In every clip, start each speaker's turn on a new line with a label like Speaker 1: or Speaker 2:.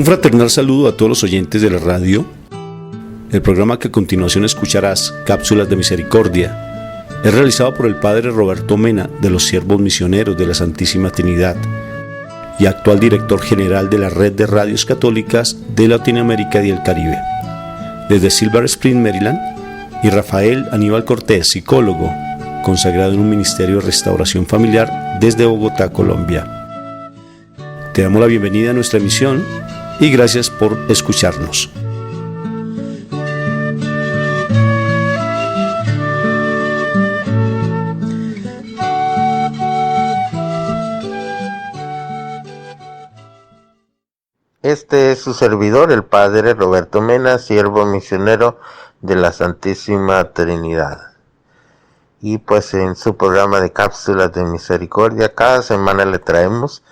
Speaker 1: fraternal saludo a todos los oyentes de la radio. El programa que a continuación escucharás, Cápsulas de Misericordia, es realizado por el Padre Roberto Mena, de los Siervos Misioneros de la Santísima Trinidad y actual director general de la Red de Radios Católicas de Latinoamérica y el Caribe. Desde Silver Spring, Maryland, y Rafael Aníbal Cortés, psicólogo, consagrado en un ministerio de restauración familiar desde Bogotá, Colombia. Te damos la bienvenida a nuestra emisión y gracias por escucharnos.
Speaker 2: Este es su servidor, el Padre Roberto Mena, siervo misionero de la Santísima Trinidad. Y pues en su programa de Cápsulas de Misericordia, cada semana le traemos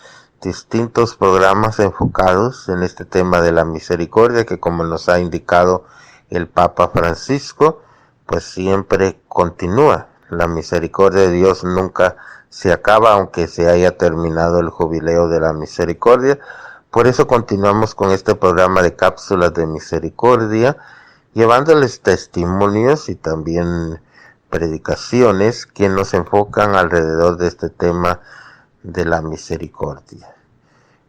Speaker 2: distintos programas enfocados en este tema de la misericordia, que como nos ha indicado el Papa Francisco, pues siempre continúa. La misericordia de Dios nunca se acaba, aunque se haya terminado el jubileo de la misericordia. Por eso continuamos con este programa de Cápsulas de Misericordia, llevándoles testimonios y también predicaciones que nos enfocan alrededor de este tema de la misericordia.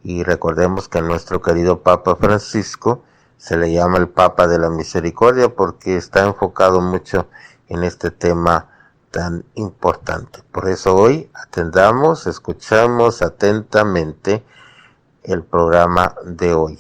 Speaker 2: Y recordemos que a nuestro querido Papa Francisco se le llama el Papa de la Misericordia porque está enfocado mucho en este tema tan importante. Por eso hoy escuchamos atentamente el programa de hoy.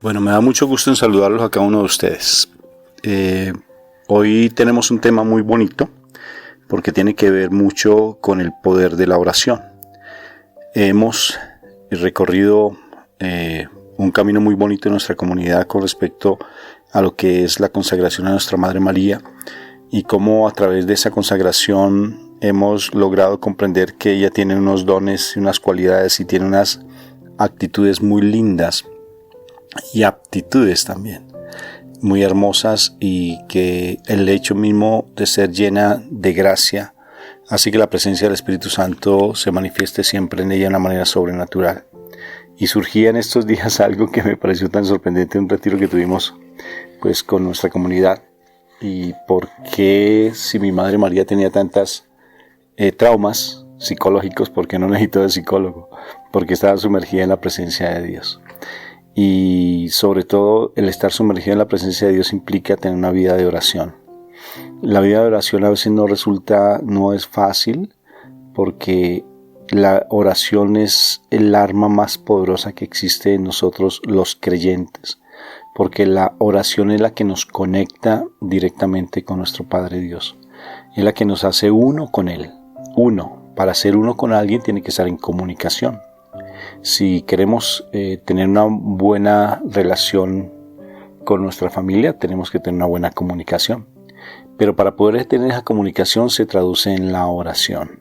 Speaker 1: Bueno, me da mucho gusto en saludarlos a cada uno de ustedes. Hoy tenemos un tema muy bonito porque tiene que ver mucho con el poder de la oración. Hemos recorrido un camino muy bonito en nuestra comunidad con respecto a lo que es la consagración a nuestra Madre María y cómo a través de esa consagración hemos logrado comprender que ella tiene unos dones y unas cualidades y tiene unas actitudes muy lindas y aptitudes también muy hermosas, y que el hecho mismo de ser llena de gracia hace que la presencia del Espíritu Santo se manifieste siempre en ella de una manera sobrenatural. Y surgía en estos días algo que me pareció tan sorprendente, un retiro que tuvimos pues con nuestra comunidad. Y por qué, si mi Madre María tenía tantas traumas psicológicos, ¿por qué no necesitó de psicólogo? Porque estaba sumergida en la presencia de Dios. Y sobre todo el estar sumergido en la presencia de Dios implica tener una vida de oración. La vida de oración a veces no es fácil, porque la oración es el arma más poderosa que existe en nosotros los creyentes, porque la oración es la que nos conecta directamente con nuestro Padre Dios, es la que nos hace uno con Él. Para ser uno con alguien tiene que estar en comunicación. Si queremos tener una buena relación con nuestra familia, tenemos que tener una buena comunicación. Pero para poder tener esa comunicación se traduce en la oración.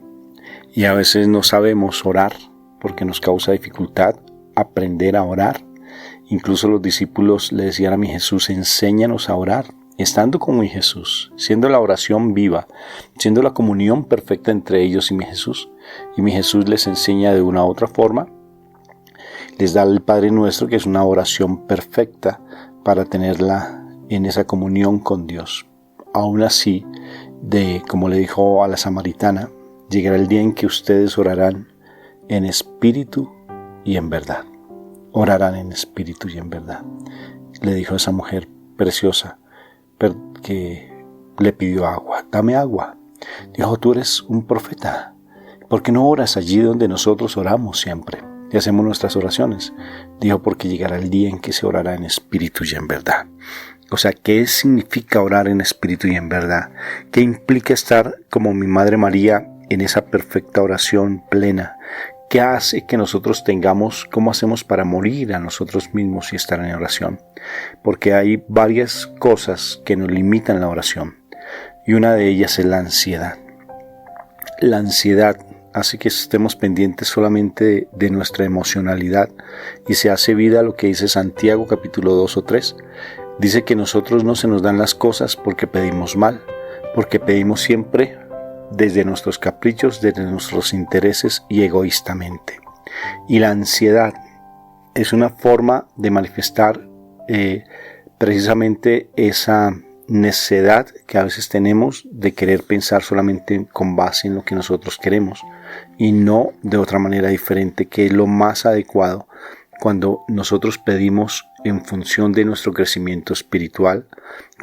Speaker 1: Y a veces no sabemos orar porque nos causa dificultad aprender a orar. Incluso los discípulos le decían a mi Jesús: enséñanos a orar. Estando con mi Jesús, siendo la oración viva, siendo la comunión perfecta entre ellos y mi Jesús. Y mi Jesús les enseña de una u otra forma. Les da el Padre Nuestro, que es una oración perfecta para tenerla en esa comunión con Dios. Aún así, como le dijo a la samaritana, llegará el día en que ustedes orarán en espíritu y en verdad. Orarán en espíritu y en verdad. Le dijo a esa mujer preciosa que le pidió agua. Dame agua. Dijo: tú eres un profeta. ¿Por qué no oras allí donde nosotros oramos siempre y hacemos nuestras oraciones? Dijo: porque llegará el día en que se orará en espíritu y en verdad. O sea, ¿qué significa orar en espíritu y en verdad? ¿Qué implica estar como mi Madre María en esa perfecta oración plena? ¿Qué hace que nosotros cómo hacemos para morir a nosotros mismos y estar en oración? Porque hay varias cosas que nos limitan la oración. y una de ellas es la ansiedad. La ansiedad hace que estemos pendientes solamente de nuestra emocionalidad y se hace vida lo que dice Santiago capítulo 2 o 3. Dice que nosotros no se nos dan las cosas porque pedimos mal, porque pedimos siempre desde nuestros caprichos, desde nuestros intereses y egoístamente. Y la ansiedad es una forma de manifestar precisamente esa necedad que a veces tenemos de querer pensar solamente con base en lo que nosotros queremos y no de otra manera diferente, que es lo más adecuado cuando nosotros pedimos en función de nuestro crecimiento espiritual,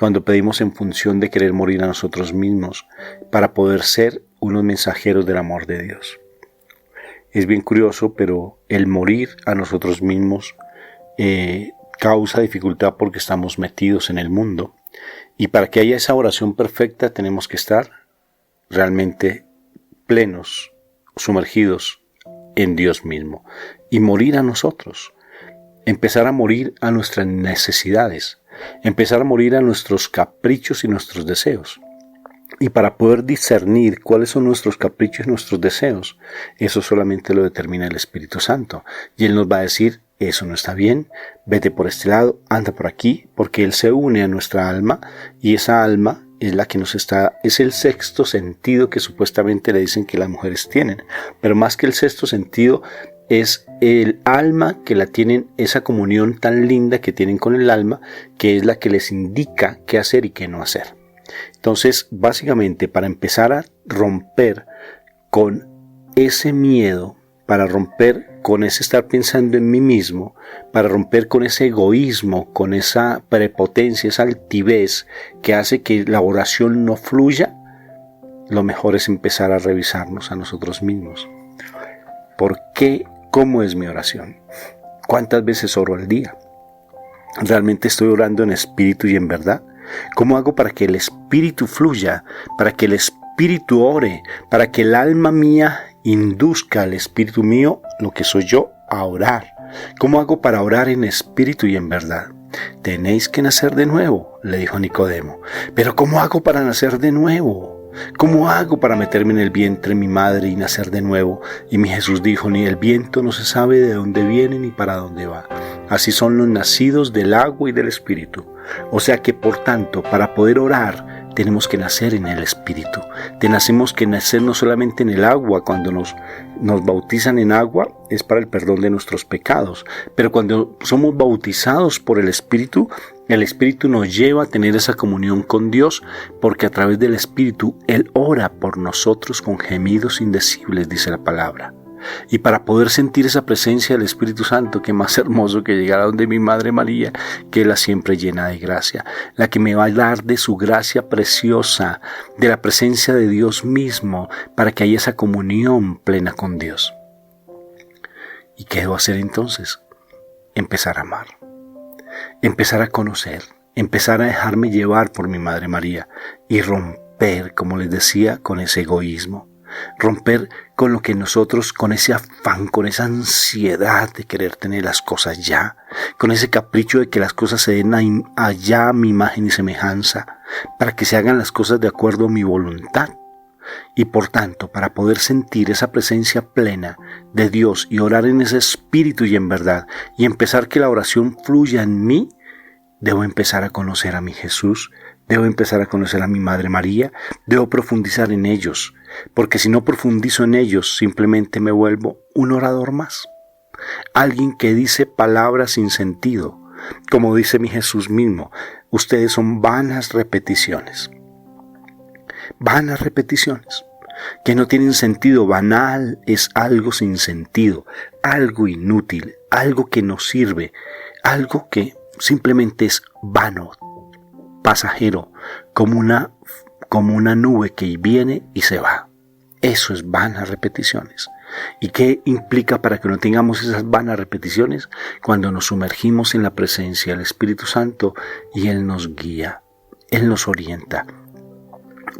Speaker 1: cuando pedimos en función de querer morir a nosotros mismos para poder ser unos mensajeros del amor de Dios. Es bien curioso, pero el morir a nosotros mismos causa dificultad porque estamos metidos en el mundo. Y para que haya esa oración perfecta tenemos que estar realmente plenos, sumergidos en Dios mismo. Y morir a nosotros. Empezar a morir a nuestras necesidades. Empezar a morir a nuestros caprichos y nuestros deseos. Y para poder discernir cuáles son nuestros caprichos y nuestros deseos, eso solamente lo determina el Espíritu Santo. Y Él nos va a decir, eso no está bien, vete por este lado, anda por aquí, porque Él se une a nuestra alma y esa alma es la que es el sexto sentido que supuestamente le dicen que las mujeres tienen. Pero más que el sexto sentido, es el alma que la tienen, esa comunión tan linda que tienen con el alma, que es la que les indica qué hacer y qué no hacer. Entonces, básicamente, para empezar a romper con ese miedo, para romper con ese estar pensando en mí mismo, para romper con ese egoísmo, con esa prepotencia, esa altivez que hace que la oración no fluya, lo mejor es empezar a revisarnos a nosotros mismos. ¿Por qué? ¿Cómo es mi oración? ¿Cuántas veces oro al día? ¿Realmente estoy orando en espíritu y en verdad? ¿Cómo hago para que el espíritu fluya, para que el espíritu ore, para que el alma mía induzca al espíritu mío, lo que soy yo, a orar? ¿Cómo hago para orar en espíritu y en verdad? Tenéis que nacer de nuevo, le dijo Nicodemo. Pero ¿cómo hago para nacer de nuevo? ¿Cómo hago para meterme en el vientre de mi madre y nacer de nuevo? Y mi Jesús dijo, ni el viento no se sabe de dónde viene ni para dónde va. Así son los nacidos del agua y del espíritu. O sea que, por tanto, para poder orar, tenemos que nacer en el espíritu. Tenemos que nacer no solamente en el agua. Cuando nos bautizan en agua es para el perdón de nuestros pecados. Pero cuando somos bautizados por el espíritu nos lleva a tener esa comunión con Dios, porque a través del espíritu Él ora por nosotros con gemidos indecibles, dice la palabra. Y para poder sentir esa presencia del Espíritu Santo, que más hermoso que llegar a donde mi Madre María, que es la siempre llena de gracia, la que me va a dar de su gracia preciosa, de la presencia de Dios mismo, para que haya esa comunión plena con Dios. ¿Y qué debo hacer entonces? Empezar a amar, empezar a conocer, empezar a dejarme llevar por mi Madre María y romper, como les decía, con ese egoísmo. Romper con lo que nosotros, con ese afán, con esa ansiedad de querer tener las cosas ya, con ese capricho de que las cosas se den allá a mi imagen y semejanza, para que se hagan las cosas de acuerdo a mi voluntad. Y por tanto, para poder sentir esa presencia plena de Dios y orar en ese espíritu y en verdad, y empezar que la oración fluya en mí, debo empezar a conocer a mi Jesús, debo empezar a conocer a mi Madre María, debo profundizar en ellos, porque si no profundizo en ellos, simplemente me vuelvo un orador más. Alguien que dice palabras sin sentido, como dice mi Jesús mismo, ustedes son vanas repeticiones. Vanas repeticiones, que no tienen sentido. Banal es algo sin sentido, algo inútil, algo que no sirve, algo que simplemente es vano, pasajero, como una nube que viene y se va. Eso es vanas repeticiones. ¿Y qué implica para que no tengamos esas vanas repeticiones? Cuando nos sumergimos en la presencia del Espíritu Santo y Él nos guía, Él nos orienta.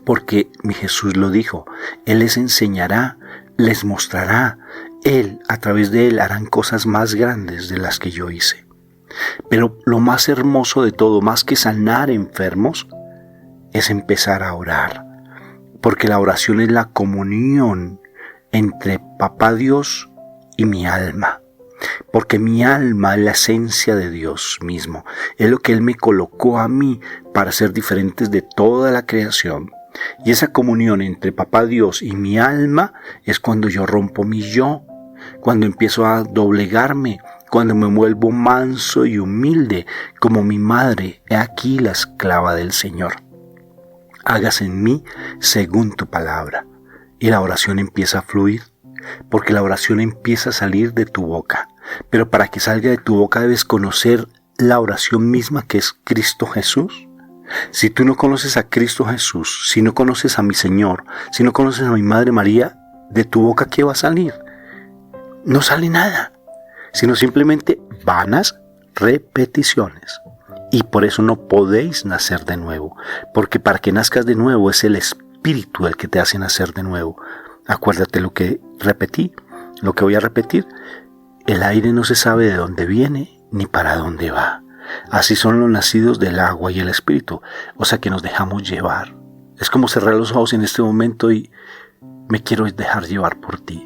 Speaker 1: Porque mi Jesús lo dijo, Él les enseñará, les mostrará, Él, a través de Él, harán cosas más grandes de las que yo hice. Pero lo más hermoso de todo, más que sanar enfermos, es empezar a orar, porque la oración es la comunión entre Papá Dios y mi alma, porque mi alma es la esencia de Dios mismo, es lo que Él me colocó a mí para ser diferentes de toda la creación. Y esa comunión entre Papá Dios y mi alma es cuando yo rompo mi yo, cuando empiezo a doblegarme, cuando me vuelvo manso y humilde como mi madre. He aquí la esclava del Señor. Hágase en mí según tu palabra. Y la oración empieza a fluir, porque la oración empieza a salir de tu boca. Pero para que salga de tu boca debes conocer la oración misma, que es Cristo Jesús. Si tú no conoces a Cristo Jesús, si no conoces a mi Señor, si no conoces a mi Madre María, de tu boca ¿qué va a salir? No sale nada, sino simplemente vanas repeticiones. Y por eso no podéis nacer de nuevo, porque para que nazcas de nuevo es el Espíritu el que te hace nacer de nuevo. Acuérdate lo que repetí, lo que voy a repetir. El aire no se sabe de dónde viene ni para dónde va. Así son los nacidos del agua y el Espíritu, o sea que nos dejamos llevar. Es como cerrar los ojos en este momento y me quiero dejar llevar por ti.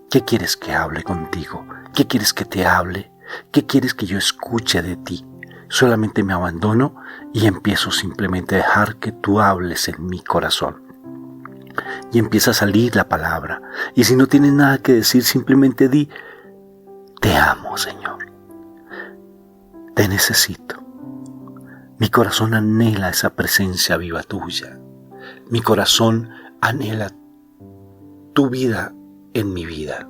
Speaker 1: ¿Qué quieres que hable contigo? ¿Qué quieres que te hable? ¿Qué quieres que yo escuche de ti? Solamente me abandono y empiezo simplemente a dejar que tú hables en mi corazón. Y empieza a salir la palabra. Y si no tienes nada que decir, simplemente di: te amo, Señor. Te necesito. Mi corazón anhela esa presencia viva tuya. Mi corazón anhela tu vida en mi vida.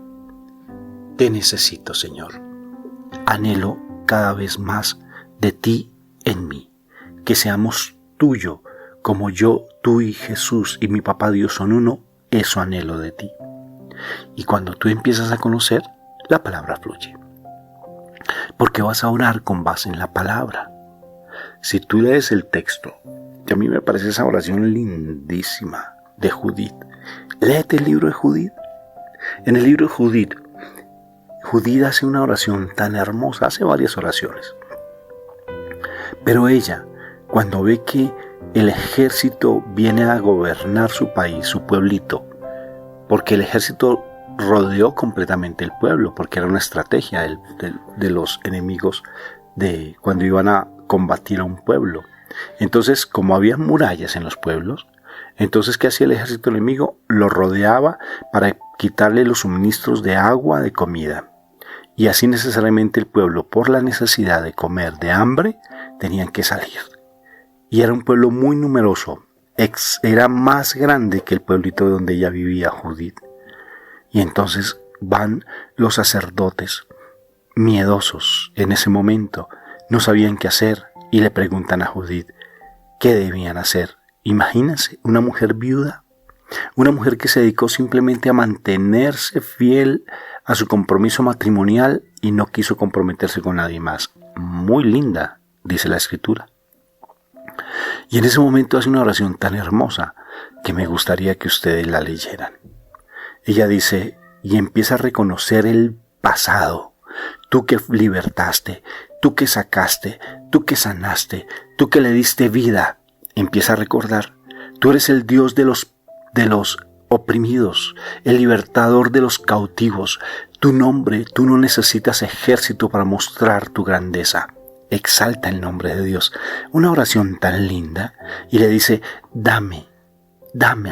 Speaker 1: Te necesito, Señor. Anhelo cada vez más de ti en mí. Que seamos tuyo, como yo, tú y Jesús y mi Papá Dios son uno. Eso anhelo de ti. Y cuando tú empiezas a conocer, la palabra fluye. Porque vas a orar con base en la palabra. Si tú lees el texto, que a mí me parece esa oración lindísima de Judith, léete el libro de Judith. En el libro de Judith, Judith hace una oración tan hermosa, hace varias oraciones. Pero ella, cuando ve que el ejército viene a gobernar su país, su pueblito, porque el ejército rodeó completamente el pueblo, porque era una estrategia de los enemigos de cuando iban a combatir a un pueblo. Entonces, como había murallas en los pueblos, entonces ¿qué hacía el ejército enemigo? Lo rodeaba para quitarle los suministros de agua, de comida. Y así necesariamente el pueblo, por la necesidad de comer, de hambre, tenían que salir. Y era un pueblo muy numeroso, era más grande que el pueblito donde ella vivía, Judith. Y entonces van los sacerdotes, miedosos en ese momento, no sabían qué hacer y le preguntan a Judith qué debían hacer. Imagínense, una mujer viuda, una mujer que se dedicó simplemente a mantenerse fiel a su compromiso matrimonial y no quiso comprometerse con nadie más. Muy linda, dice la Escritura. Y en ese momento hace una oración tan hermosa que me gustaría que ustedes la leyeran. Ella dice, y empieza a reconocer el pasado. Tú que libertaste, tú que sacaste, tú que sanaste, tú que le diste vida. Empieza a recordar, tú eres el Dios de los oprimidos, el libertador de los cautivos. Tu nombre, tú no necesitas ejército para mostrar tu grandeza. Exalta el nombre de Dios. Una oración tan linda. Y le dice, dame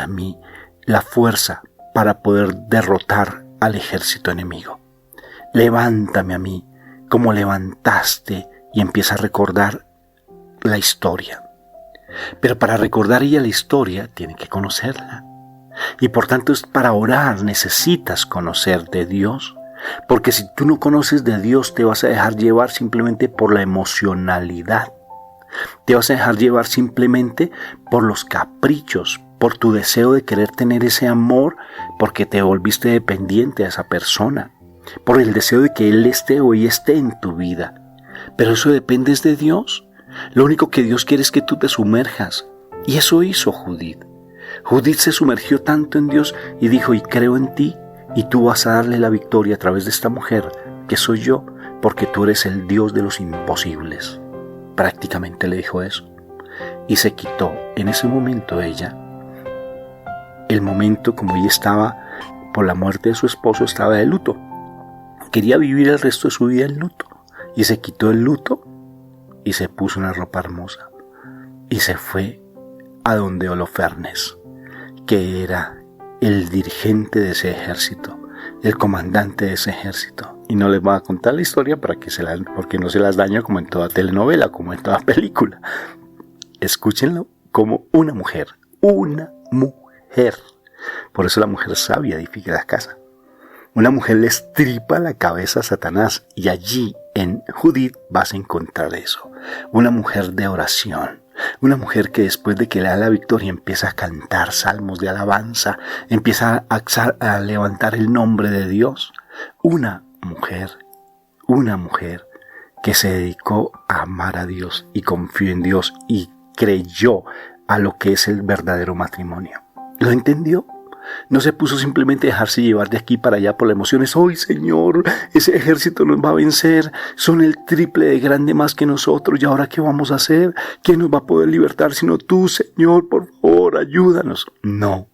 Speaker 1: a mí la fuerza para poder derrotar al ejército enemigo. Levántame a mí como levantaste, y empieza a recordar la historia. Pero para recordar ella la historia tiene que conocerla. Y por tanto para orar necesitas conocer de Dios. Porque si tú no conoces de Dios te vas a dejar llevar simplemente por la emocionalidad. Te vas a dejar llevar simplemente por los caprichos, por tu deseo de querer tener ese amor porque te volviste dependiente de esa persona, por el deseo de que Él esté o ella esté en tu vida. Pero eso depende de Dios. Lo único que Dios quiere es que tú te sumerjas. Y eso hizo Judith. Judith se sumergió tanto en Dios y dijo, y creo en ti, y tú vas a darle la victoria a través de esta mujer, que soy yo, porque tú eres el Dios de los imposibles. Prácticamente le dijo eso. y se quitó. En ese momento ella, el momento como ella estaba por la muerte de su esposo, estaba de luto. Quería vivir el resto de su vida en luto. Y se quitó el luto y se puso una ropa hermosa. Y se fue a donde Holofernes, que era el dirigente de ese ejército, el comandante de ese ejército. Y no les voy a contar la historia porque no se las daño como en toda telenovela, como en toda película. Escúchenlo como una mujer. Por eso la mujer sabia edifica la casa. Una mujer le estripa la cabeza a Satanás, y allí en Judith vas a encontrar eso. Una mujer de oración. Una mujer que después de que le da la victoria empieza a cantar salmos de alabanza, empieza a levantar el nombre de Dios. Una mujer que se dedicó a amar a Dios y confió en Dios y creyó a lo que es el verdadero matrimonio. ¿Lo entendió? No se puso simplemente a dejarse llevar de aquí para allá por las emociones. ¡Ay, Señor! Ese ejército nos va a vencer. Son el triple de grande más que nosotros. ¿Y ahora qué vamos a hacer? ¿Quién nos va a poder libertar sino tú, Señor? Por favor, ayúdanos. No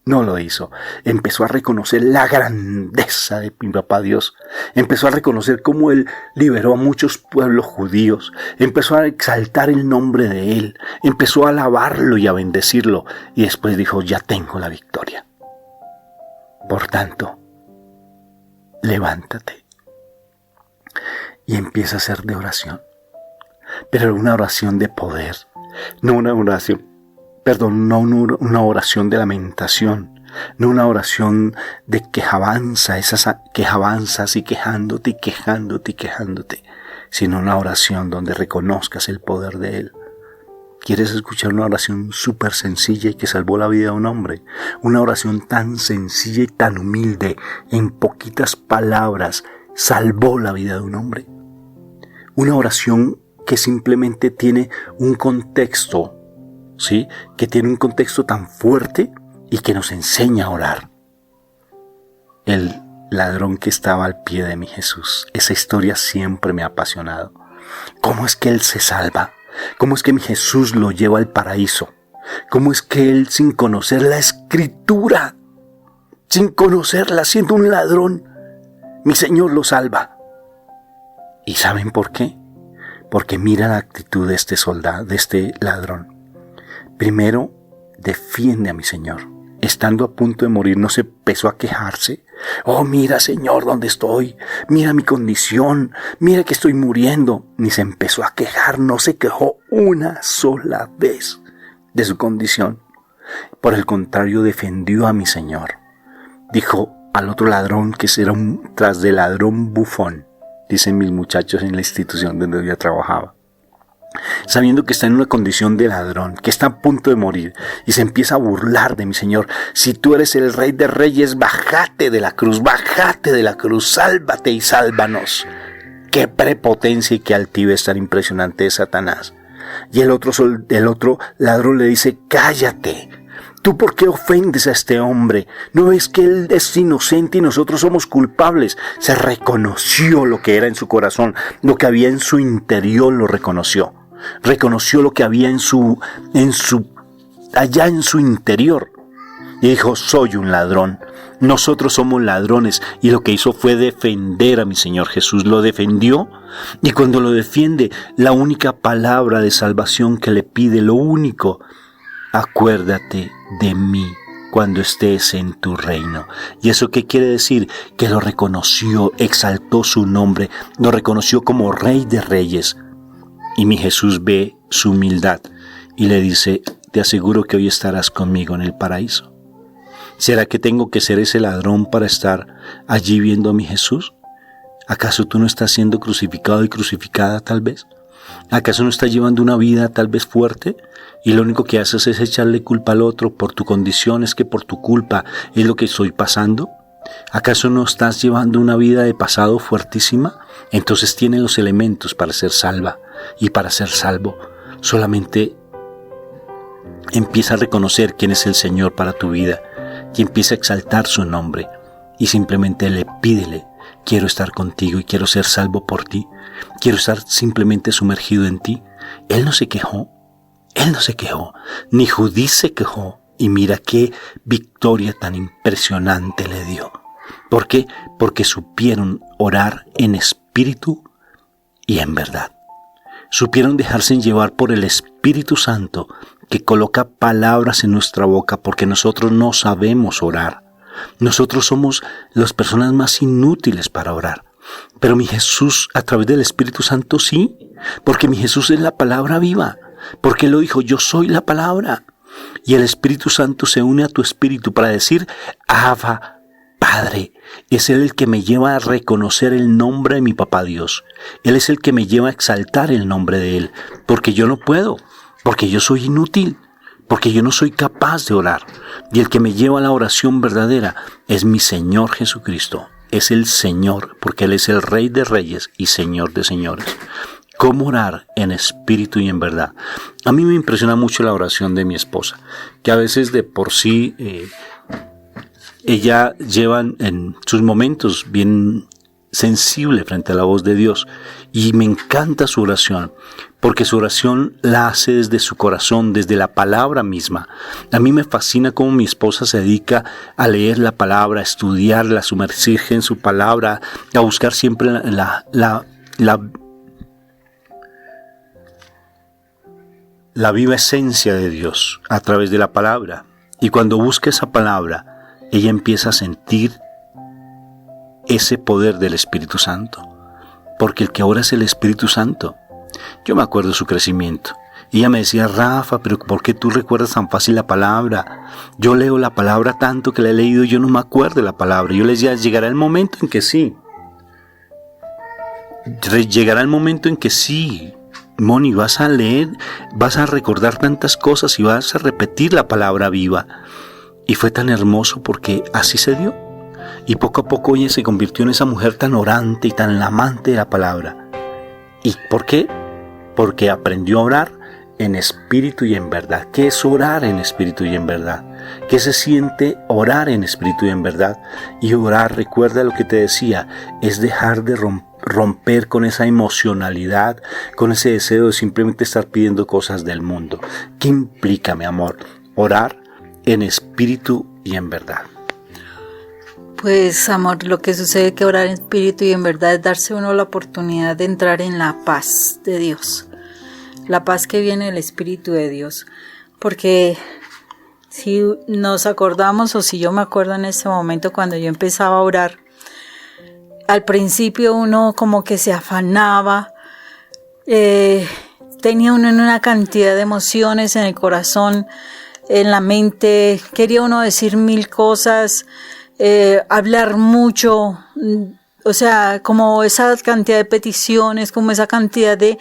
Speaker 1: lo hizo. Empezó a reconocer la grandeza de mi papá Dios. Empezó a reconocer cómo Él liberó a muchos pueblos judíos. Empezó a exaltar el nombre de Él. Empezó a alabarlo y a bendecirlo. Y después dijo, ya tengo la victoria. Por tanto, levántate y empieza a hacer de oración. Pero una oración de poder. No una oración de lamentación, no una oración de quejabanza, esas quejabanzas y quejándote, sino una oración donde reconozcas el poder de Él. ¿Quieres escuchar una oración súper sencilla y que salvó la vida de un hombre? Una oración tan sencilla y tan humilde, en poquitas palabras, salvó la vida de un hombre. Una oración que simplemente tiene un contexto, ¿sí? Que tiene un contexto tan fuerte y que nos enseña a orar. El ladrón que estaba al pie de mi Jesús. Esa historia siempre me ha apasionado. ¿Cómo es que Él se salva? ¿Cómo es que mi Jesús lo lleva al paraíso? ¿Cómo es que Él, sin conocer la Escritura, sin conocerla, siendo un ladrón, mi Señor lo salva? ¿Y saben por qué? Porque mira la actitud de este soldado, de este ladrón. Primero, defiende a mi Señor. Estando a punto de morir, no se empezó a quejarse. Oh, mira, Señor, ¿dónde estoy? Mira mi condición. Mira que estoy muriendo. Ni se empezó a quejar. No se quejó una sola vez de su condición. Por el contrario, defendió a mi Señor. Dijo al otro ladrón, que era un tras de ladrón bufón, dicen mis muchachos en la institución donde yo trabajaba. Sabiendo que está en una condición de ladrón, que está a punto de morir, y se empieza a burlar de mi Señor. Si tú eres el Rey de Reyes, bájate de la cruz, sálvate y sálvanos. Qué prepotencia y qué altivez tan impresionante de Satanás. Y el otro ladrón le dice, cállate. ¿Tú por qué ofendes a este hombre? ¿No ves que él es inocente y nosotros somos culpables? Se reconoció lo que era en su corazón, lo que había en su interior lo reconoció. Reconoció lo que había allá en su interior. Y dijo, soy un ladrón. Nosotros somos ladrones. Y lo que hizo fue defender a mi Señor Jesús. Lo defendió. Y cuando lo defiende, la única palabra de salvación que le pide, lo único, acuérdate de mí cuando estés en tu reino. ¿Y eso qué quiere decir? Que lo reconoció, exaltó su nombre, lo reconoció como Rey de Reyes. Y mi Jesús ve su humildad y le dice, te aseguro que hoy estarás conmigo en el paraíso. ¿Será que tengo que ser ese ladrón para estar allí viendo a mi Jesús? ¿Acaso tú no estás siendo crucificado y crucificada tal vez? ¿Acaso no estás llevando una vida tal vez fuerte? Y lo único que haces es echarle culpa al otro por tu condición, es que por tu culpa es lo que estoy pasando. ¿Acaso no estás llevando una vida de pasado fuertísima? Entonces tienes los elementos para ser salva. Y para ser salvo, solamente empieza a reconocer quién es el Señor para tu vida. Y empieza a exaltar su nombre. Y simplemente pídele, quiero estar contigo y quiero ser salvo por ti. Quiero estar simplemente sumergido en ti. Él no se quejó. Él no se quejó, ni Judí se quejó. Y mira qué victoria tan impresionante le dio. ¿Por qué? Porque supieron orar en espíritu y en verdad. Supieron dejarse llevar por el Espíritu Santo, que coloca palabras en nuestra boca, porque nosotros no sabemos orar. Nosotros somos las personas más inútiles para orar. Pero mi Jesús, a través del Espíritu Santo, sí, porque mi Jesús es la palabra viva, porque Él lo dijo, yo soy la palabra. Y el Espíritu Santo se une a tu espíritu para decir, Abba, Padre. Es Él el que me lleva a reconocer el nombre de mi Papá Dios. Él es el que me lleva a exaltar el nombre de Él, porque yo no puedo, porque yo soy inútil, porque yo no soy capaz de orar. Y el que me lleva a la oración verdadera es mi Señor Jesucristo. Es el Señor, porque Él es el Rey de Reyes y Señor de Señores. ¿Cómo orar en espíritu y en verdad? A mí me impresiona mucho la oración de mi esposa, que a veces de por sí ella lleva en sus momentos bien sensible frente a la voz de Dios, y me encanta su oración, porque su oración la hace desde su corazón, desde la palabra misma. A mí me fascina cómo mi esposa se dedica a leer la palabra, a estudiarla, a sumergirse en su palabra, a buscar siempre la viva esencia de Dios a través de la palabra. Y cuando busca esa palabra, ella empieza a sentir ese poder del Espíritu Santo, porque el que ora es el Espíritu Santo. Yo me acuerdo de su crecimiento, y ella me decía, Rafa, pero ¿por qué tú recuerdas tan fácil la palabra? Yo leo la palabra tanto que la he leído y yo no me acuerdo de la palabra. Yo le decía, llegará el momento en que sí. Llegará el momento en que sí, Moni, vas a leer, vas a recordar tantas cosas y vas a repetir la palabra viva. Y fue tan hermoso porque así se dio. Y poco a poco ella se convirtió en esa mujer tan orante y tan amante de la palabra. ¿Y por qué? Porque aprendió a orar en espíritu y en verdad. ¿Qué es orar en espíritu y en verdad? ¿Qué se siente orar en espíritu y en verdad? Y orar, recuerda lo que te decía, es dejar de romper con esa emocionalidad, con ese deseo de simplemente estar pidiendo cosas del mundo. ¿Qué implica, mi amor? Orar en espíritu y en verdad.
Speaker 3: Pues, amor, lo que sucede que orar en espíritu y en verdad es darse uno la oportunidad de entrar en la paz de Dios. La paz que viene del Espíritu de Dios. Porque si nos acordamos, o si yo me acuerdo en ese momento cuando yo empezaba a orar, al principio uno como que se afanaba, tenía uno una cantidad de emociones en el corazón, en la mente, quería uno decir mil cosas, hablar mucho, o sea, como esa cantidad de peticiones, como esa cantidad de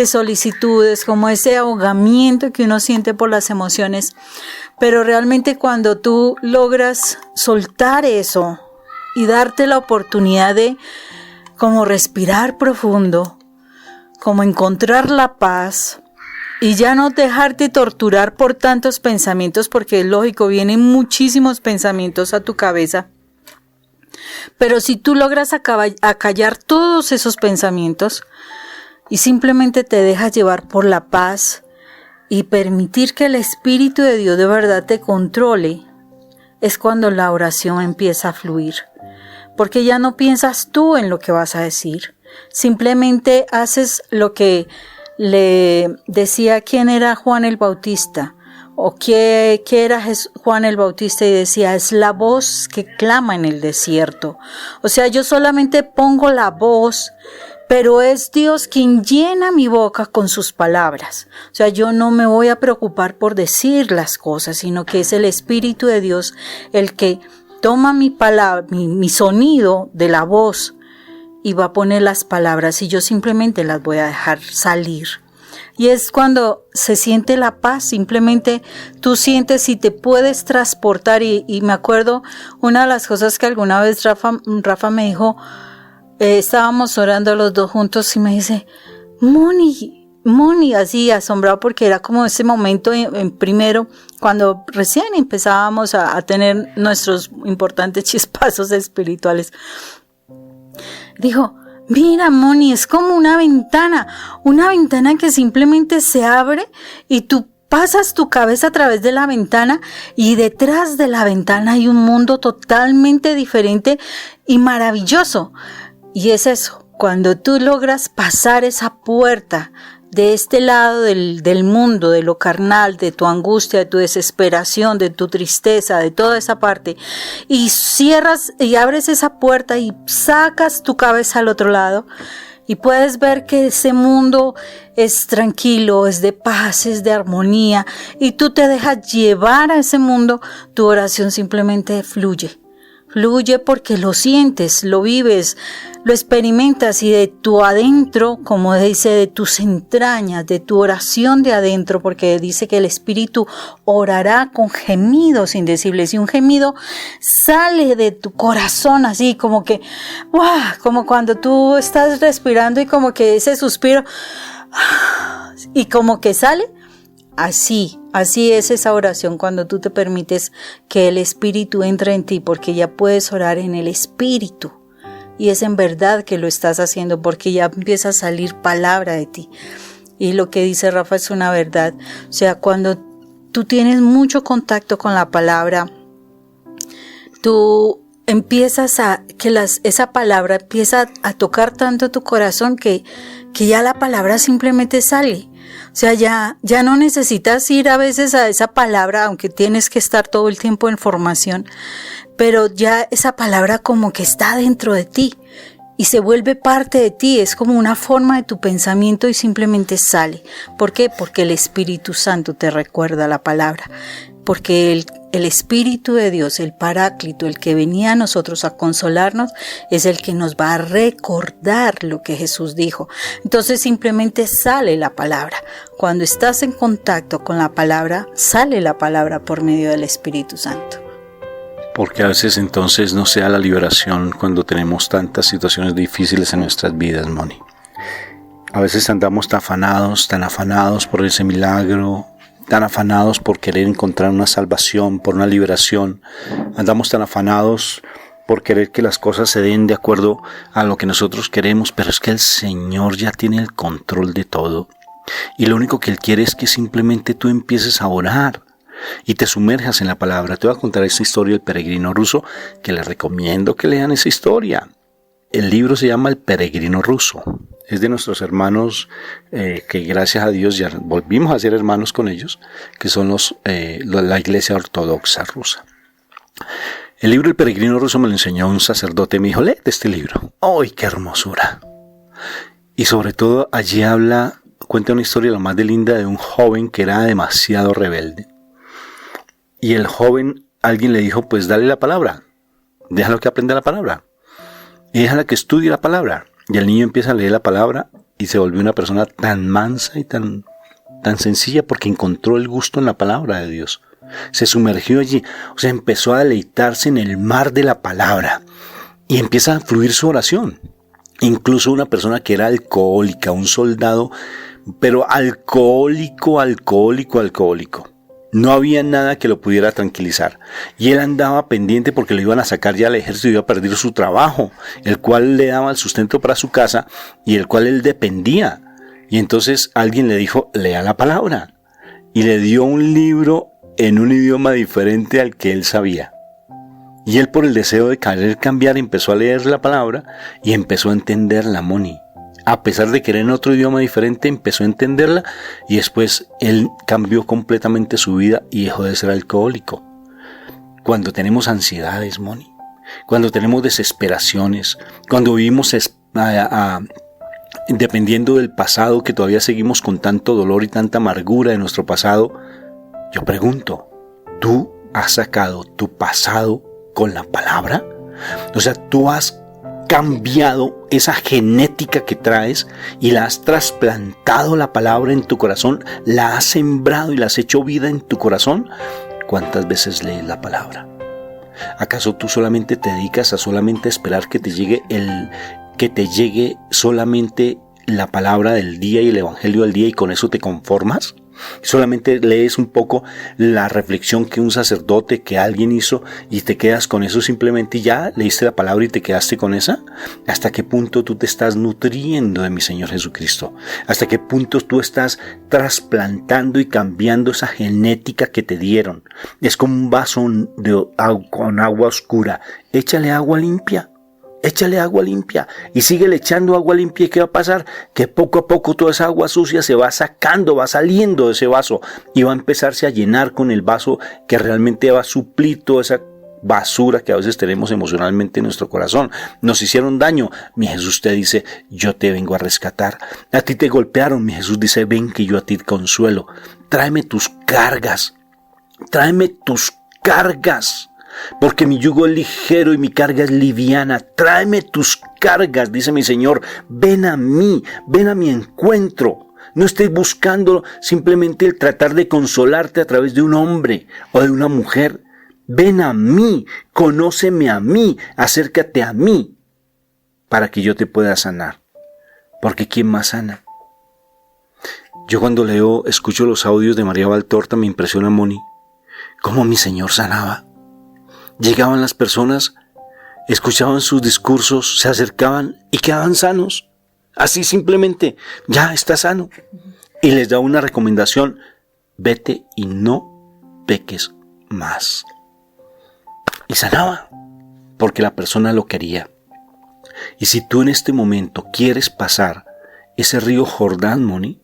Speaker 3: solicitudes, como ese ahogamiento que uno siente por las emociones. Pero realmente cuando tú logras soltar eso y darte la oportunidad de como respirar profundo, como encontrar la paz y ya no dejarte torturar por tantos pensamientos, porque es lógico, vienen muchísimos pensamientos a tu cabeza. Pero si tú logras acallar todos esos pensamientos y simplemente te dejas llevar por la paz y permitir que el Espíritu de Dios de verdad te controle, es cuando la oración empieza a fluir. Porque ya no piensas tú en lo que vas a decir, simplemente haces lo que le decía quién era Juan el Bautista, o qué era Juan el Bautista, y decía, es la voz que clama en el desierto. O sea, yo solamente pongo la voz, pero es Dios quien llena mi boca con sus palabras. O sea, yo no me voy a preocupar por decir las cosas, sino que es el Espíritu de Dios el que toma mi palabra, mi sonido de la voz, y va a poner las palabras, y yo simplemente las voy a dejar salir. Y es cuando se siente la paz, simplemente tú sientes y te puedes transportar. Y me acuerdo una de las cosas que alguna vez Rafa me dijo, estábamos orando los dos juntos y me dice, Moni, así asombrado, porque era como ese momento en primero, cuando recién empezábamos a tener nuestros importantes chispazos espirituales. Dijo, mira, Moni, es como una ventana que simplemente se abre y tú pasas tu cabeza a través de la ventana y detrás de la ventana hay un mundo totalmente diferente y maravilloso. Y es eso, cuando tú logras pasar esa puerta de este lado del mundo, de lo carnal, de tu angustia, de tu desesperación, de tu tristeza, de toda esa parte, y cierras y abres esa puerta y sacas tu cabeza al otro lado, y puedes ver que ese mundo es tranquilo, es de paz, es de armonía, y tú te dejas llevar a ese mundo, tu oración simplemente fluye. Fluye porque lo sientes, lo vives, lo experimentas, y de tu adentro, como dice, de tus entrañas, de tu oración de adentro, porque dice que el Espíritu orará con gemidos indecibles, y un gemido sale de tu corazón así como que, ¡guau! Como cuando tú estás respirando y como que ese suspiro y como que sale. Así es esa oración cuando tú te permites que el Espíritu entre en ti, porque ya puedes orar en el Espíritu. Y es en verdad que lo estás haciendo, porque ya empieza a salir palabra de ti. Y lo que dice Rafa es una verdad. O sea, cuando tú tienes mucho contacto con la palabra, tú empiezas esa palabra empieza a tocar tanto tu corazón que ya la palabra simplemente sale. O sea, ya no necesitas ir a veces a esa palabra, aunque tienes que estar todo el tiempo en formación, pero ya esa palabra como que está dentro de ti y se vuelve parte de ti, es como una forma de tu pensamiento y simplemente sale. ¿Por qué? Porque el Espíritu Santo te recuerda la palabra, porque el Espíritu de Dios, el Paráclito, el que venía a nosotros a consolarnos, es el que nos va a recordar lo que Jesús dijo. Entonces simplemente sale la palabra. Cuando estás en contacto con la palabra, sale la palabra por medio del Espíritu Santo.
Speaker 1: Porque a veces entonces no sea la liberación cuando tenemos tantas situaciones difíciles en nuestras vidas, Moni. A veces andamos tan afanados por ese milagro, tan afanados por querer encontrar una salvación, por una liberación. Andamos tan afanados por querer que las cosas se den de acuerdo a lo que nosotros queremos, pero es que el Señor ya tiene el control de todo. Y lo único que Él quiere es que simplemente tú empieces a orar y te sumerjas en la palabra. Te voy a contar esta historia del peregrino ruso, que les recomiendo que lean esa historia. El libro se llama El peregrino ruso. Es de nuestros hermanos que gracias a Dios ya volvimos a ser hermanos con ellos, que son la Iglesia Ortodoxa rusa. El libro El peregrino ruso me lo enseñó un sacerdote, me dijo, léete este libro. ¡Ay, qué hermosura! Y sobre todo allí cuenta una historia lo más de linda de un joven que era demasiado rebelde. Y el joven, alguien le dijo, pues dale la palabra, déjalo que aprenda la palabra y déjala que estudie la palabra. Y el niño empieza a leer la palabra y se volvió una persona tan mansa y tan sencilla porque encontró el gusto en la palabra de Dios. Se sumergió allí, o sea, empezó a deleitarse en el mar de la palabra y empieza a fluir su oración. Incluso una persona que era alcohólica, un soldado, pero alcohólico. No había nada que lo pudiera tranquilizar. Y él andaba pendiente porque lo iban a sacar ya al ejército y iba a perder su trabajo, el cual le daba el sustento para su casa y el cual él dependía. Y entonces alguien le dijo, lea la palabra. Y le dio un libro en un idioma diferente al que él sabía. Y él, por el deseo de querer cambiar, empezó a leer la palabra y empezó a entenderla, Moni. A pesar de querer en otro idioma diferente, empezó a entenderla y después él cambió completamente su vida y dejó de ser alcohólico. Cuando tenemos ansiedades, Moni, cuando tenemos desesperaciones, cuando vivimos dependiendo del pasado, que todavía seguimos con tanto dolor y tanta amargura de nuestro pasado, yo pregunto, ¿tú has sacado tu pasado con la palabra? O sea, ¿tú has cambiado esa genética que traes y la has trasplantado la palabra en tu corazón, la has sembrado y la has hecho vida en tu corazón? ¿Cuántas veces lees la palabra? ¿Acaso tú solamente te dedicas a solamente esperar que te llegue solamente la palabra del día y el evangelio del día y con eso te conformas? Solamente lees un poco la reflexión que un sacerdote, que alguien hizo, y te quedas con eso simplemente y ya leíste la palabra y te quedaste con esa. ¿Hasta qué punto tú te estás nutriendo de mi Señor Jesucristo? ¿Hasta qué punto tú estás trasplantando y cambiando esa genética que te dieron? Es como un vaso con agua oscura. Échale agua limpia. Échale agua limpia y síguele echando agua limpia. ¿Y qué va a pasar? Que poco a poco toda esa agua sucia se va sacando, va saliendo de ese vaso y va a empezarse a llenar con el vaso que realmente va a suplir toda esa basura que a veces tenemos emocionalmente en nuestro corazón. Nos hicieron daño, mi Jesús te dice, yo te vengo a rescatar. A ti te golpearon, mi Jesús dice, ven que yo a ti te consuelo. Tráeme tus cargas, tráeme tus cargas. Porque mi yugo es ligero y mi carga es liviana. Tráeme tus cargas, dice mi Señor. Ven a mí, ven a mi encuentro. No estés buscando simplemente el tratar de consolarte a través de un hombre o de una mujer. Ven a mí, conóceme a mí, acércate a mí para que yo te pueda sanar. Porque ¿quién más sana? Yo cuando escucho los audios de María Valtorta, me impresiona, Moni, cómo mi Señor sanaba. Llegaban las personas, escuchaban sus discursos, se acercaban y quedaban sanos. Así simplemente, ya está sano. Y les da una recomendación, vete y no peques más. Y sanaba, porque la persona lo quería. Y si tú en este momento quieres pasar ese río Jordán, Moni,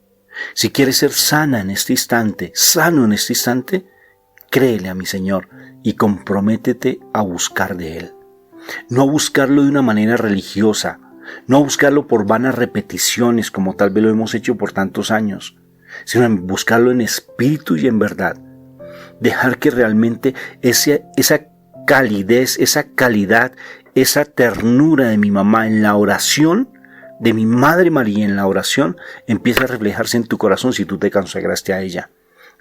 Speaker 1: si quieres ser sana en este instante, sano en este instante, créele a mi Señor y comprométete a buscar de Él. No a buscarlo de una manera religiosa, no a buscarlo por vanas repeticiones como tal vez lo hemos hecho por tantos años, sino a buscarlo en espíritu y en verdad. Dejar que realmente esa calidez, esa calidad, esa ternura de mi mamá en la oración, de mi Madre María en la oración, empieza a reflejarse en tu corazón si tú te consagraste a ella.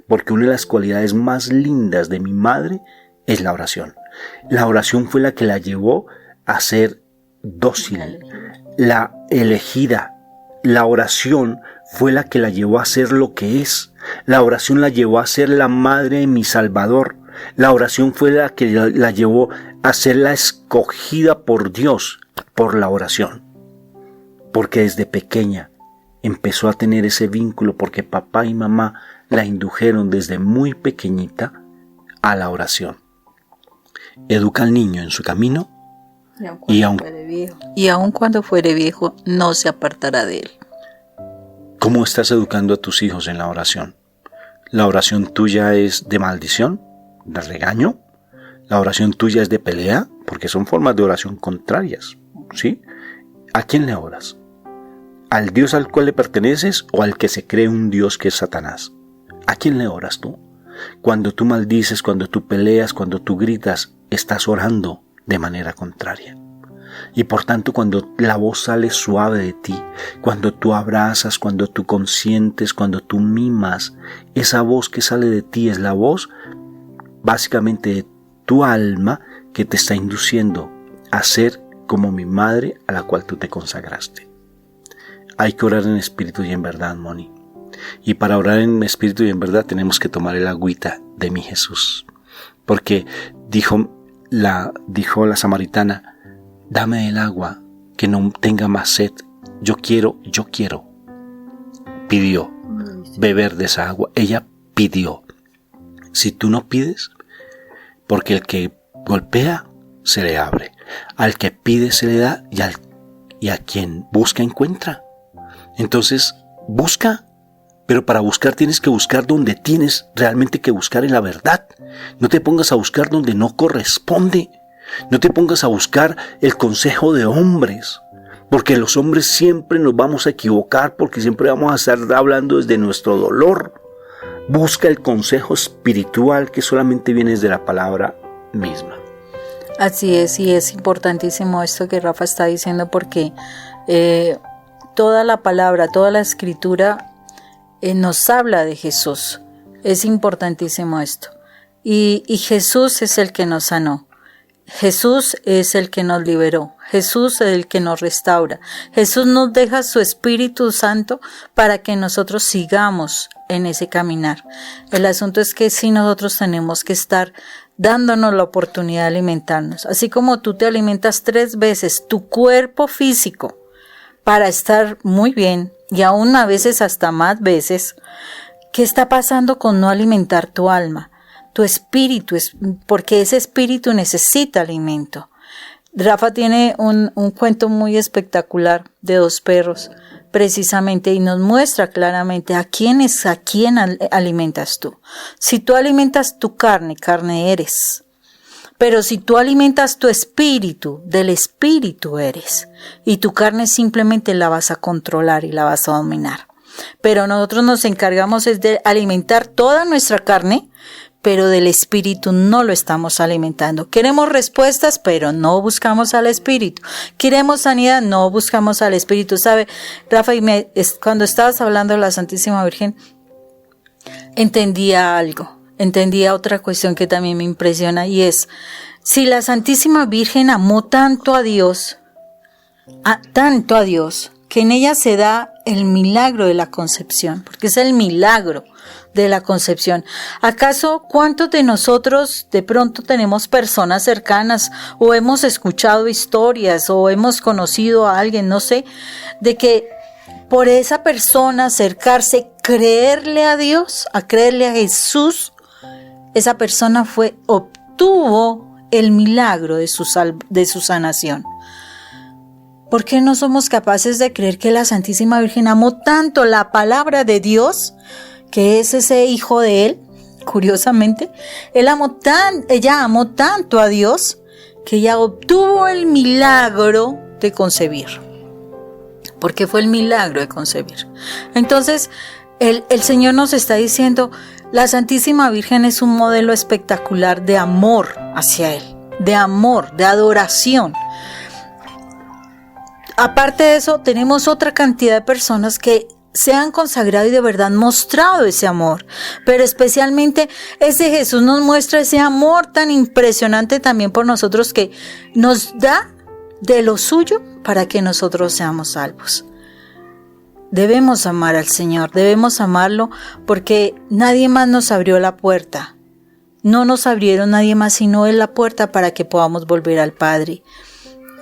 Speaker 1: Porque una de las cualidades más lindas de mi madre es la oración. La oración fue la que la llevó a ser dócil, la elegida. La oración fue la que la llevó a ser lo que es. La oración la llevó a ser la madre de mi Salvador. La oración fue la que la llevó a ser la escogida por Dios por la oración. Porque desde pequeña empezó a tener ese vínculo porque papá y mamá la indujeron desde muy pequeñita a la oración. Educa al niño en su camino y aun
Speaker 3: cuando fuere viejo no se apartará de él.
Speaker 1: ¿Cómo estás educando a tus hijos en la oración? ¿La oración tuya es de maldición, de regaño? ¿La oración tuya es de pelea? Porque son formas de oración contrarias, ¿sí? ¿A quién le oras? ¿Al Dios al cual le perteneces o al que se cree un Dios que es Satanás? ¿A quién le oras tú? Cuando tú maldices, cuando tú peleas, cuando tú gritas, estás orando de manera contraria. Y por tanto, cuando la voz sale suave de ti, cuando tú abrazas, cuando tú consientes, cuando tú mimas, esa voz que sale de ti es la voz básicamente de tu alma que te está induciendo a ser como mi madre a la cual tú te consagraste. Hay que orar en espíritu y en verdad, Moni. Y para orar en espíritu y en verdad tenemos que tomar el agüita de mi Jesús. Porque dijo la samaritana, dame el agua que no tenga más sed. Yo quiero. Pidió beber de esa agua. Ella pidió. Si tú no pides, porque el que golpea se le abre. Al que pide se le da y a quien busca encuentra. Entonces, busca. Pero para buscar tienes que buscar donde tienes realmente que buscar en la verdad. No te pongas a buscar donde no corresponde. No te pongas a buscar el consejo de hombres. Porque los hombres siempre nos vamos a equivocar, porque siempre vamos a estar hablando desde nuestro dolor. Busca el consejo espiritual que solamente viene de la palabra misma.
Speaker 3: Así es, y es importantísimo esto que Rafa está diciendo porque toda la palabra, toda la escritura nos habla de Jesús. Es importantísimo esto. Y Jesús es el que nos sanó. Jesús es el que nos liberó, Jesús es el que nos restaura, Jesús nos deja su Espíritu Santo para que nosotros sigamos en ese caminar. El asunto es que sí, nosotros tenemos que estar dándonos la oportunidad de alimentarnos, así como tú te alimentas 3 veces tu cuerpo físico para estar muy bien y aún a veces hasta más veces. ¿Qué está pasando con no alimentar tu alma? Tu espíritu, porque ese espíritu necesita alimento. Rafa tiene un cuento muy espectacular de 2 perros, precisamente, y nos muestra claramente a quién alimentas tú. Si tú alimentas tu carne, carne eres. Pero si tú alimentas tu espíritu, del espíritu eres. Y tu carne simplemente la vas a controlar y la vas a dominar. Pero nosotros nos encargamos es de alimentar toda nuestra carne, pero del espíritu no lo estamos alimentando. Queremos respuestas, pero no buscamos al espíritu. Queremos sanidad, no buscamos al espíritu. ¿Sabe, Rafa? Cuando estabas hablando de la Santísima Virgen, entendía algo. Entendía otra cuestión que también me impresiona, y es, si la Santísima Virgen amó tanto a Dios, que en ella se da el milagro de la concepción, porque es el milagro de la concepción. ¿Acaso cuántos de nosotros de pronto tenemos personas cercanas o hemos escuchado historias o hemos conocido a alguien, no sé, de que por esa persona acercarse, creerle a Dios, a creerle a Jesús, esa persona obtuvo el milagro de su sanación? ¿Por qué no somos capaces de creer que la Santísima Virgen amó tanto la palabra de Dios, que es ese hijo de Él? Curiosamente, ella amó tanto a Dios que ella obtuvo el milagro de concebir. Porque fue el milagro de concebir. Entonces, el Señor nos está diciendo, la Santísima Virgen es un modelo espectacular de amor hacia Él, de amor, de adoración. Aparte de eso, tenemos otra cantidad de personas que se han consagrado y de verdad mostrado ese amor, pero especialmente ese Jesús nos muestra ese amor tan impresionante también por nosotros, que nos da de lo suyo para que nosotros seamos salvos. Debemos amar al Señor, debemos amarlo, porque nadie más nos abrió la puerta. No nos abrieron nadie más sino Él la puerta para que podamos volver al Padre.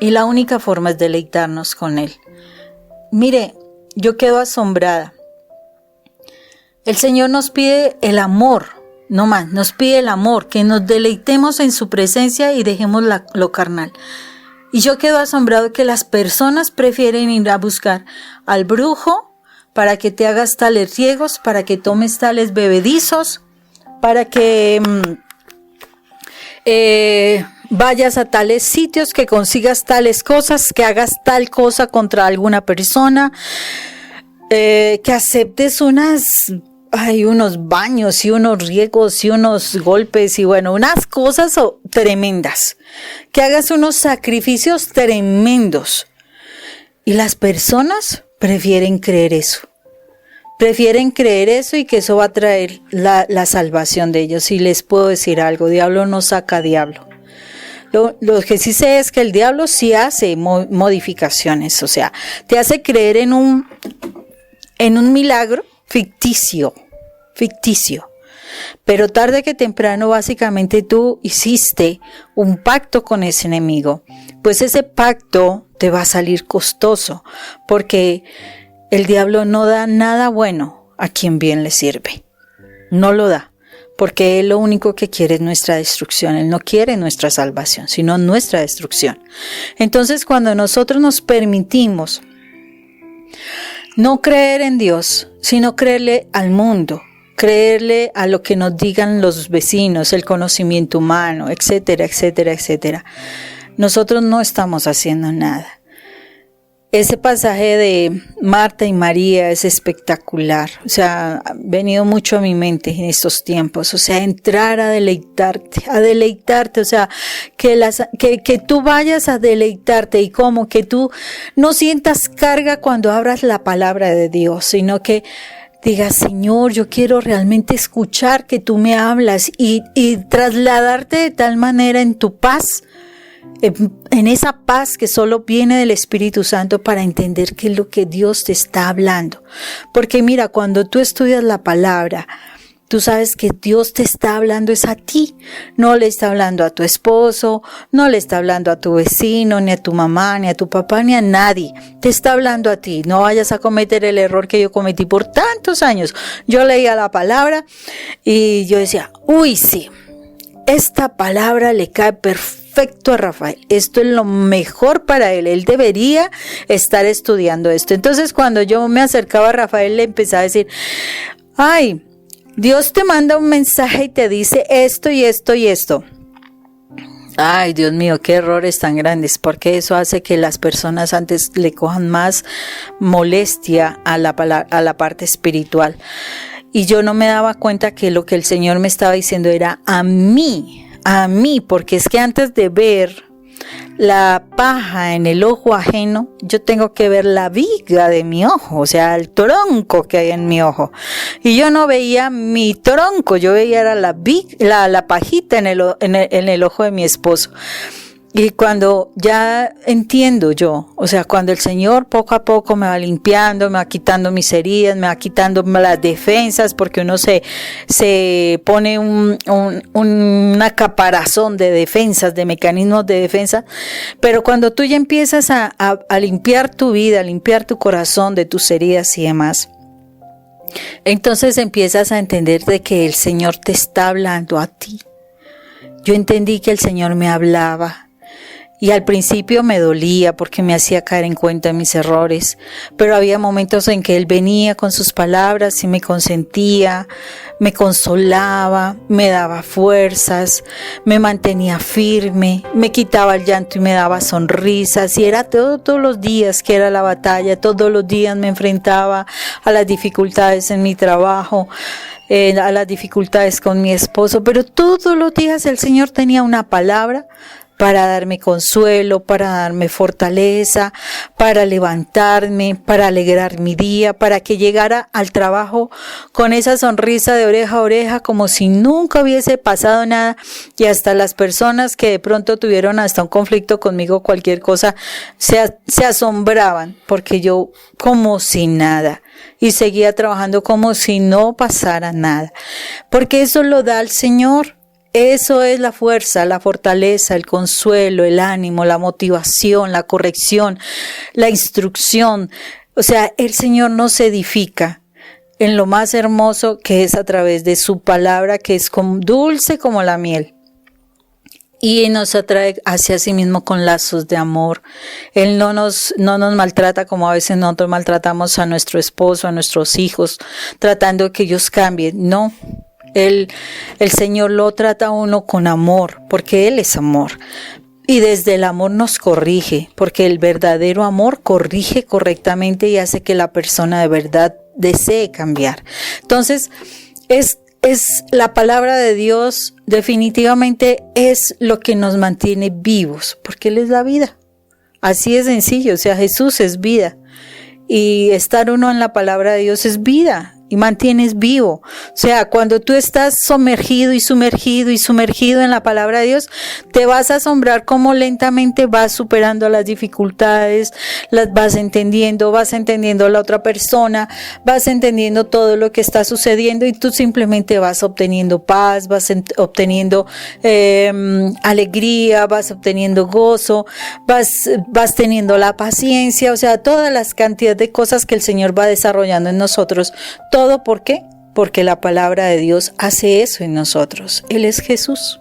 Speaker 3: Y la única forma es deleitarnos con Él. Mire, yo quedo asombrada. El Señor nos pide el amor, no más, nos pide el amor, que nos deleitemos en su presencia y dejemos lo carnal. Y yo quedo asombrado que las personas prefieren ir a buscar al brujo para que te hagas tales riegos, para que tomes tales bebedizos, para que vayas a tales sitios, que consigas tales cosas, que hagas tal cosa contra alguna persona, que aceptes unos baños y unos riegos y unos golpes y bueno, unas cosas tremendas, que hagas unos sacrificios tremendos. Y las personas prefieren creer eso. Prefieren creer eso y que eso va a traer la salvación de ellos. Y les puedo decir algo, diablo no saca diablo. Lo que sí sé es que el diablo sí hace modificaciones, o sea, te hace creer en un milagro ficticio, pero tarde que temprano básicamente tú hiciste un pacto con ese enemigo, pues ese pacto te va a salir costoso, porque el diablo no da nada bueno a quien bien le sirve, no lo da. Porque Él lo único que quiere es nuestra destrucción. Él no quiere nuestra salvación, sino nuestra destrucción. Entonces, cuando nosotros nos permitimos no creer en Dios, sino creerle al mundo, creerle a lo que nos digan los vecinos, el conocimiento humano, etcétera, etcétera, etcétera, nosotros no estamos haciendo nada. Ese pasaje de Marta y María es espectacular, o sea, ha venido mucho a mi mente en estos tiempos, o sea, entrar a deleitarte, o sea, que tú vayas a deleitarte y como que tú no sientas carga cuando abras la palabra de Dios, sino que digas, Señor, yo quiero realmente escuchar que tú me hablas y trasladarte de tal manera en tu paz en esa paz que solo viene del Espíritu Santo para entender qué es lo que Dios te está hablando. Porque mira, cuando tú estudias la palabra, tú sabes que Dios te está hablando es a ti. No le está hablando a tu esposo, no le está hablando a tu vecino, ni a tu mamá, ni a tu papá, ni a nadie. Te está hablando a ti. No vayas a cometer el error que yo cometí por tantos años. Yo leía la palabra y yo decía, uy, sí, esta palabra le cae perfecto a Rafael. Esto es lo mejor para él. Él debería estar estudiando esto. Entonces, cuando yo me acercaba a Rafael, le empezaba a decir, ay, Dios te manda un mensaje y te dice esto y esto y esto. Ay, Dios mío, qué errores tan grandes, porque eso hace que las personas antes le cojan más molestia a la parte espiritual. Y yo no me daba cuenta que lo que el Señor me estaba diciendo era a mí, porque es que antes de ver la paja en el ojo ajeno, yo tengo que ver la viga de mi ojo, o sea, el tronco que hay en mi ojo. Y yo no veía mi tronco, yo veía era la pajita en el ojo de mi esposo. Y cuando ya entiendo yo, o sea, cuando el Señor poco a poco me va limpiando, me va quitando mis heridas, me va quitando las defensas, porque uno se pone una caparazón de defensas, de mecanismos de defensa, pero cuando tú ya empiezas a limpiar tu vida, a limpiar tu corazón de tus heridas y demás, entonces empiezas a entender de que el Señor te está hablando a ti. Yo entendí que el Señor me hablaba. Y al principio me dolía porque me hacía caer en cuenta de mis errores, pero había momentos en que Él venía con sus palabras y me consentía, me consolaba, me daba fuerzas, me mantenía firme, me quitaba el llanto y me daba sonrisas, y era todos los días que era la batalla, todos los días me enfrentaba a las dificultades en mi trabajo, a las dificultades con mi esposo, pero todos los días el Señor tenía una palabra para darme consuelo, para darme fortaleza, para levantarme, para alegrar mi día, para que llegara al trabajo con esa sonrisa de oreja a oreja, como si nunca hubiese pasado nada, y hasta las personas que de pronto tuvieron hasta un conflicto conmigo, cualquier cosa, se asombraban, porque yo como si nada, y seguía trabajando como si no pasara nada, porque eso lo da el Señor. Eso es la fuerza, la fortaleza, el consuelo, el ánimo, la motivación, la corrección, la instrucción. O sea, el Señor nos edifica en lo más hermoso, que es a través de su palabra, que es dulce como la miel. Y nos atrae hacia sí mismo con lazos de amor. Él no nos maltrata como a veces nosotros maltratamos a nuestro esposo, a nuestros hijos, tratando que ellos cambien. No. El Señor lo trata a uno con amor, porque Él es amor. Y desde el amor nos corrige, porque el verdadero amor corrige correctamente y hace que la persona de verdad desee cambiar. Entonces, es la palabra de Dios, definitivamente es lo que nos mantiene vivos, porque Él es la vida. Así de sencillo, o sea, Jesús es vida. Y estar uno en la palabra de Dios es vida. Y mantienes vivo. O sea, cuando tú estás sumergido en la palabra de Dios, te vas a asombrar cómo lentamente vas superando las dificultades, las vas entendiendo a la otra persona, vas entendiendo todo lo que está sucediendo, y tú simplemente vas obteniendo paz, vas obteniendo alegría, vas obteniendo gozo, vas teniendo la paciencia, o sea, todas las cantidades de cosas que el Señor va desarrollando en nosotros. ¿Todo por qué? Porque la palabra de Dios hace eso en nosotros. Él es Jesús.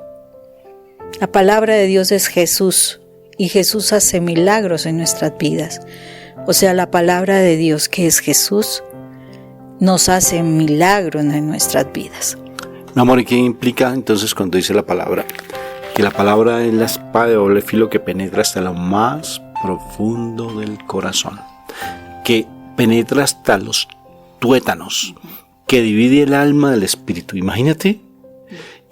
Speaker 3: La palabra de Dios es Jesús, y Jesús hace milagros en nuestras vidas. O sea, la palabra de Dios, que es Jesús, nos hace milagros en nuestras vidas.
Speaker 1: Mi amor, ¿y qué implica entonces cuando dice la palabra? Que la palabra es la espada de doble filo que penetra hasta lo más profundo del corazón, que penetra hasta los tuétanos, que divide el alma del espíritu, imagínate,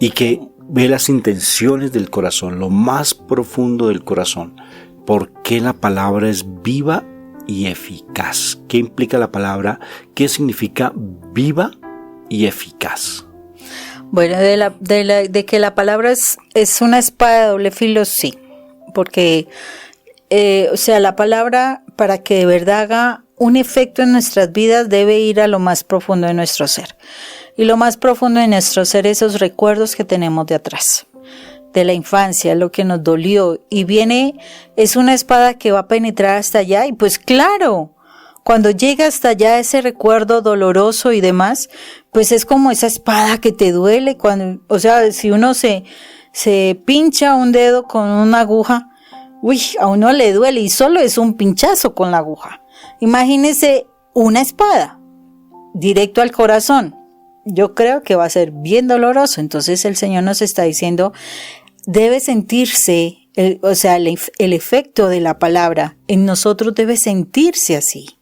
Speaker 1: y que ve las intenciones del corazón, lo más profundo del corazón. ¿Por qué la palabra es viva y eficaz? ¿Qué implica la palabra? ¿Qué significa viva y eficaz?
Speaker 3: Bueno, de que la palabra es una espada de doble filo, sí. porque, o sea, la palabra para que de verdad haga un efecto en nuestras vidas debe ir a lo más profundo de nuestro ser. Y lo más profundo de nuestro ser, esos recuerdos que tenemos de atrás, de la infancia, lo que nos dolió. Y viene, es una espada que va a penetrar hasta allá. Y pues claro, cuando llega hasta allá ese recuerdo doloroso y demás, pues es como esa espada que te duele. Cuando, o sea, si uno se pincha un dedo con una aguja, uy, a uno le duele y solo es un pinchazo con la aguja. Imagínese una espada directo al corazón. Yo creo que va a ser bien doloroso. Entonces el Señor nos está diciendo, debe sentirse, el efecto de la palabra en nosotros debe sentirse así.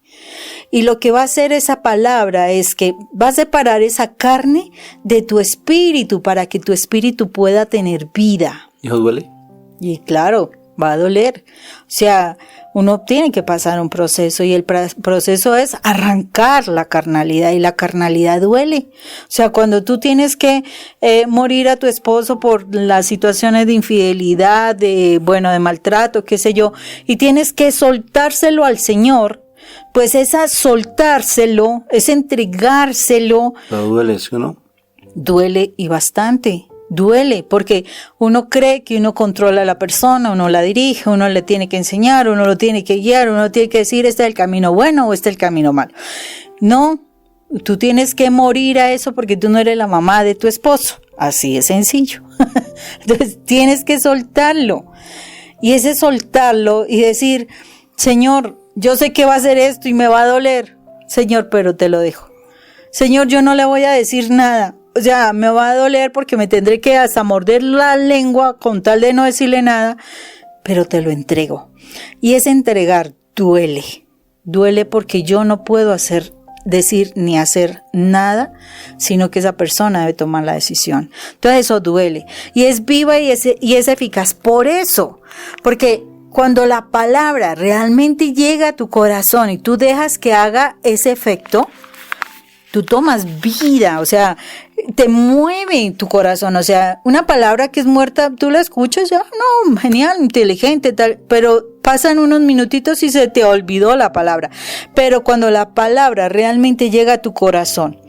Speaker 3: Y lo que va a hacer esa palabra es que va a separar esa carne de tu espíritu para que tu espíritu pueda tener vida.
Speaker 1: ¿Y eso duele?
Speaker 3: Y claro, va a doler. O sea, uno tiene que pasar un proceso y el proceso es arrancar la carnalidad y la carnalidad duele. O sea, cuando tú tienes que morir a tu esposo por las situaciones de infidelidad, de maltrato, qué sé yo, y tienes que soltárselo al Señor, pues esa soltárselo, es entregárselo.
Speaker 1: ¿Pero duele, sí o no?
Speaker 3: Duele y bastante. Duele porque uno cree que uno controla a la persona, uno la dirige, uno le tiene que enseñar, uno lo tiene que guiar, uno tiene que decir este es el camino bueno o este es el camino malo. No, tú tienes que morir a eso porque tú no eres la mamá de tu esposo. Así es sencillo. Entonces tienes que soltarlo. Y ese soltarlo y decir, Señor, yo sé que va a hacer esto y me va a doler. Señor, pero te lo dejo. Señor, yo no le voy a decir nada. O sea, me va a doler porque me tendré que hasta morder la lengua con tal de no decirle nada, pero te lo entrego. Y ese entregar duele. Duele porque yo no puedo decir ni hacer nada, sino que esa persona debe tomar la decisión. Entonces eso duele. Y es viva y es eficaz. Por eso, porque cuando la palabra realmente llega a tu corazón y tú dejas que haga ese efecto, tú tomas vida, o sea, te mueve tu corazón. O sea, una palabra que es muerta, tú la escuchas, ya, no, genial, inteligente, tal, pero pasan unos minutitos y se te olvidó la palabra. Pero cuando la palabra realmente llega a tu corazón